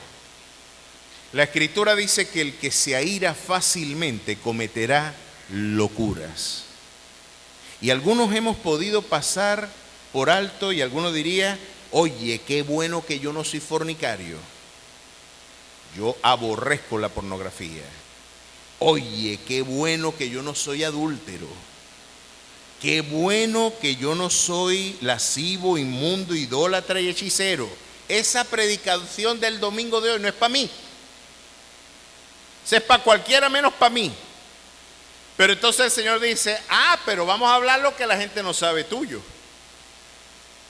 La Escritura dice que el que se aira fácilmente cometerá locuras. Y algunos hemos podido pasar por alto y algunos diría, oye, qué bueno que yo no soy fornicario. Yo aborrezco la pornografía. Oye, qué bueno que yo no soy adúltero. Qué bueno que yo no soy lascivo, inmundo, idólatra y hechicero. Esa predicación del domingo de hoy no es para mí. Es para cualquiera menos para mí. Pero entonces el Señor dice, pero vamos a hablar lo que la gente no sabe tuyo.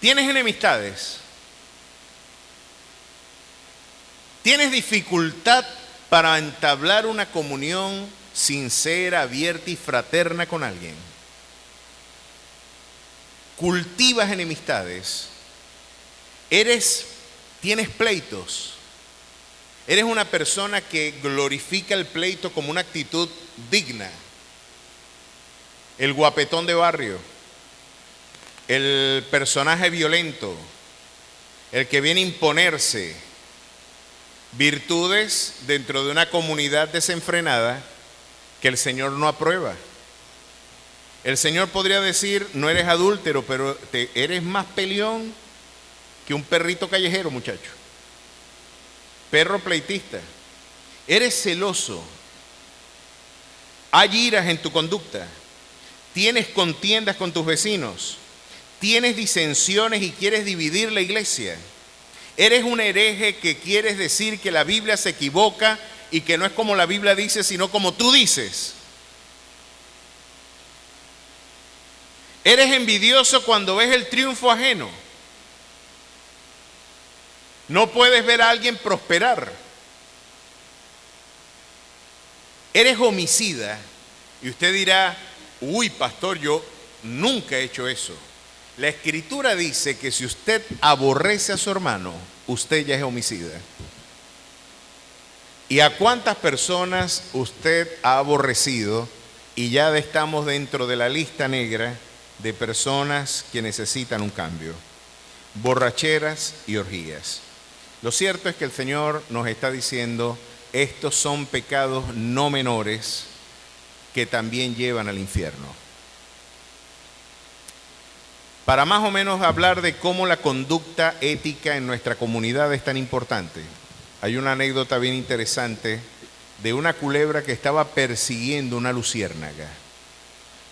¿Tienes enemistades? ¿Tienes dificultad para entablar una comunión sincera, abierta y fraterna con alguien? ¿Cultivas enemistades? ¿Tienes pleitos? ¿Eres una persona que glorifica el pleito como una actitud digna? El guapetón de barrio, el personaje violento, el que viene a imponerse, virtudes dentro de una comunidad desenfrenada que el Señor no aprueba. El Señor podría decir, no eres adúltero, pero eres más peleón que un perrito callejero, muchacho. Perro pleitista. Eres celoso. Hay iras en tu conducta. Tienes contiendas con tus vecinos. Tienes disensiones y quieres dividir la iglesia. Eres un hereje que quieres decir que la Biblia se equivoca y que no es como la Biblia dice, sino como tú dices. Eres envidioso cuando ves el triunfo ajeno. No puedes ver a alguien prosperar. Eres homicida. Y usted dirá, uy, pastor, yo nunca he hecho eso. La Escritura dice que si usted aborrece a su hermano, usted ya es homicida. ¿Y a cuántas personas usted ha aborrecido? Y ya estamos dentro de la lista negra de personas que necesitan un cambio. borracheras y orgías. Lo cierto es que el Señor nos está diciendo, estos son pecados no menores que también llevan al infierno. Para más o menos hablar de cómo la conducta ética en nuestra comunidad es tan importante, hay una anécdota bien interesante de una culebra que estaba persiguiendo una luciérnaga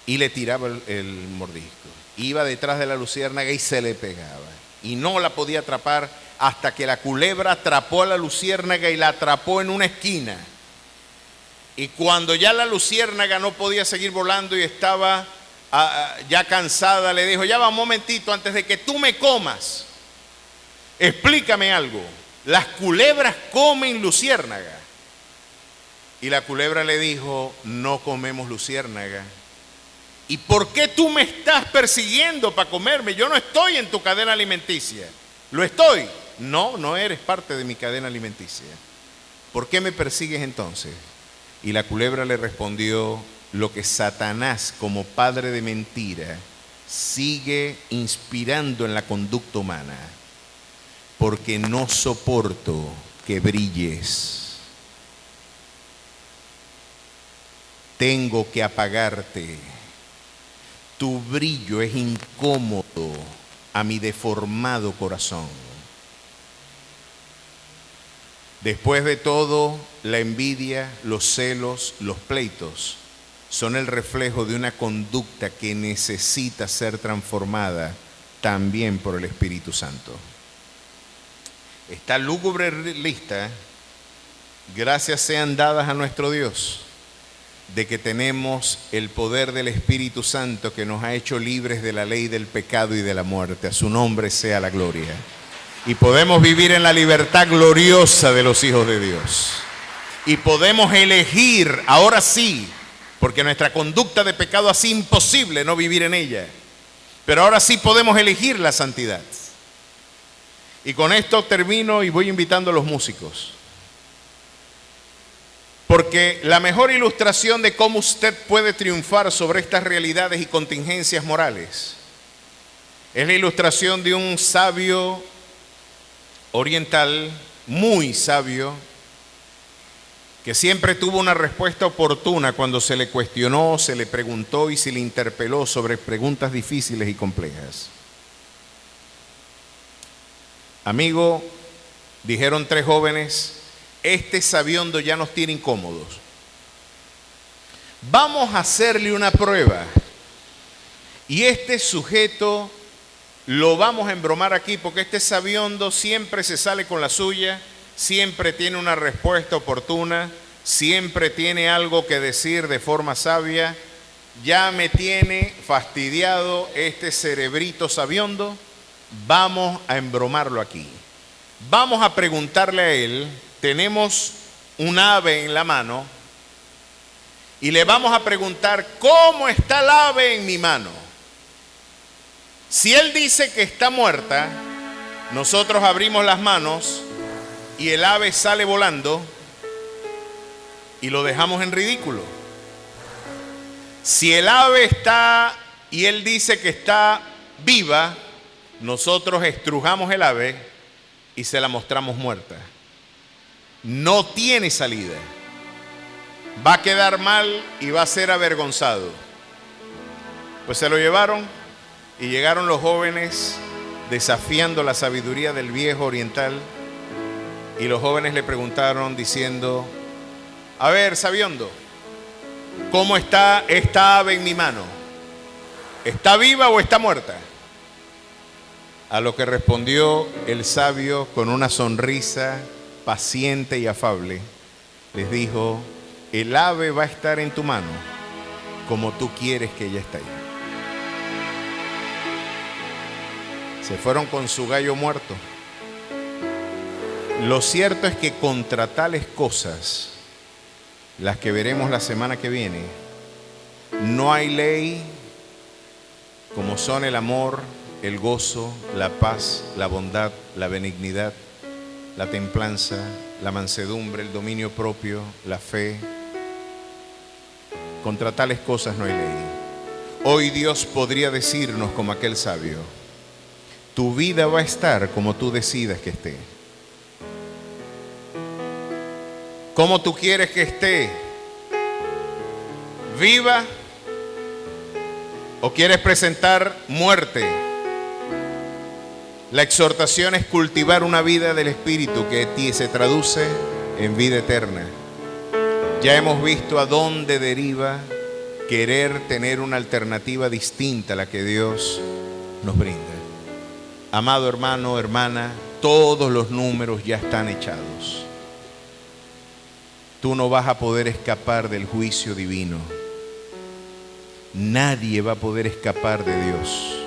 y le tiraba el mordisco. Iba detrás de la luciérnaga y se le pegaba. Y no la podía atrapar hasta que la culebra atrapó a la luciérnaga y la atrapó en una esquina. Y cuando ya la luciérnaga no podía seguir volando y estaba ya cansada, le dijo, ya va un momentito, antes de que tú me comas, explícame algo. Las culebras comen luciérnaga. Y la culebra le dijo, no comemos luciérnaga. ¿Y por qué tú me estás persiguiendo para comerme? Yo no estoy en tu cadena alimenticia. ¿Lo estoy? No, no eres parte de mi cadena alimenticia. ¿Por qué me persigues entonces? Y la culebra le respondió, lo que Satanás, como padre de mentira, sigue inspirando en la conducta humana, porque no soporto que brilles. Tengo que apagarte. Tu brillo es incómodo a mi deformado corazón. Después de todo, la envidia, los celos, los pleitos son el reflejo de una conducta que necesita ser transformada también por el Espíritu Santo. Esta lúgubre lista, gracias sean dadas a nuestro Dios, de que tenemos el poder del Espíritu Santo que nos ha hecho libres de la ley del pecado y de la muerte. A su nombre sea la gloria. Y podemos vivir en la libertad gloriosa de los hijos de Dios. Y podemos elegir, ahora sí, porque nuestra conducta de pecado hace imposible no vivir en ella. Pero ahora sí podemos elegir la santidad. Y con esto termino y voy invitando a los músicos. Porque la mejor ilustración de cómo usted puede triunfar sobre estas realidades y contingencias morales es la ilustración de un sabio oriental, muy sabio, que siempre tuvo una respuesta oportuna cuando se le cuestionó, se le preguntó y se le interpeló sobre preguntas difíciles y complejas. Amigo, dijeron tres jóvenes, este sabiondo ya nos tiene incómodos. Vamos a hacerle una prueba. Y este sujeto lo vamos a embromar aquí porque este sabiondo siempre se sale con la suya, siempre tiene una respuesta oportuna, siempre tiene algo que decir de forma sabia. Ya me tiene fastidiado este cerebrito sabiondo. Vamos a embromarlo aquí. Vamos a preguntarle a él. Tenemos un ave en la mano y le vamos a preguntar, ¿cómo está el ave en mi mano? Si él dice que está muerta, nosotros abrimos las manos y el ave sale volando y lo dejamos en ridículo. Si el ave está y él dice que está viva, nosotros estrujamos el ave y se la mostramos muerta. No tiene salida. Va a quedar mal y va a ser avergonzado. Pues se lo llevaron y llegaron los jóvenes desafiando la sabiduría del viejo oriental y los jóvenes le preguntaron diciendo, a ver, sabiondo, ¿cómo está esta ave en mi mano? ¿Está viva o está muerta? A lo que respondió el sabio con una sonrisa paciente y afable, les dijo, el ave va a estar en tu mano como tú quieres que ella esté ahí. Se fueron con su gallo muerto. Lo cierto es que contra tales cosas, las que veremos la semana que viene, no hay ley como son el amor, el gozo, la paz, la bondad, la benignidad, la templanza, la mansedumbre, el dominio propio, la fe. Contra tales cosas no hay ley. Hoy Dios podría decirnos como aquel sabio, tu vida va a estar como tú decidas que esté. ¿Cómo tú quieres que esté? ¿Viva? ¿O quieres presentar muerte? La exhortación es cultivar una vida del Espíritu que se traduce en vida eterna. Ya hemos visto a dónde deriva querer tener una alternativa distinta a la que Dios nos brinda. Amado hermano, hermana, todos los números ya están echados. Tú no vas a poder escapar del juicio divino. Nadie va a poder escapar de Dios.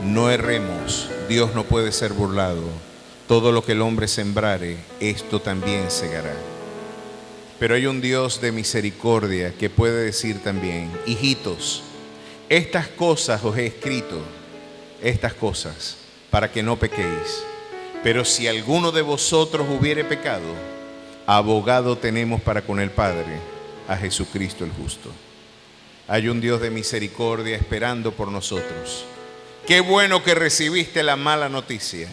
No erremos, Dios no puede ser burlado. Todo lo que el hombre sembrare, esto también segará. Pero hay un Dios de misericordia que puede decir también: hijitos, estas cosas os he escrito, estas cosas, para que no pequéis. Pero si alguno de vosotros hubiere pecado, abogado tenemos para con el Padre, a Jesucristo el justo. Hay un Dios de misericordia esperando por nosotros. Qué bueno que recibiste la mala noticia.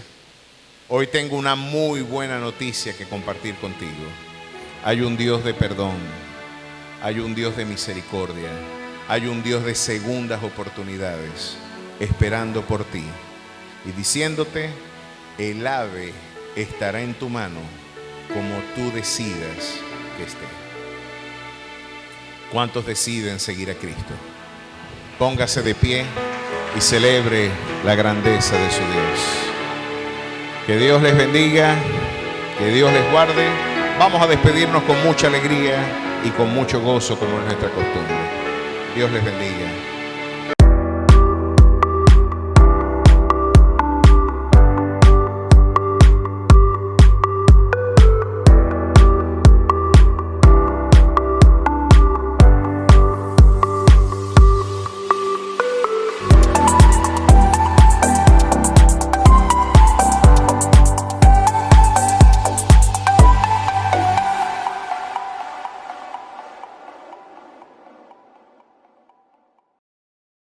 Hoy tengo una muy buena noticia que compartir contigo. Hay un Dios de perdón, hay un Dios de misericordia, hay un Dios de segundas oportunidades esperando por ti y diciéndote: el ave estará en tu mano como tú decidas que esté. ¿Cuántos deciden seguir a Cristo? Póngase de pie y celebre la grandeza de su Dios. Que Dios les bendiga, que Dios les guarde. Vamos a despedirnos con mucha alegría y con mucho gozo, como es nuestra costumbre. Dios les bendiga.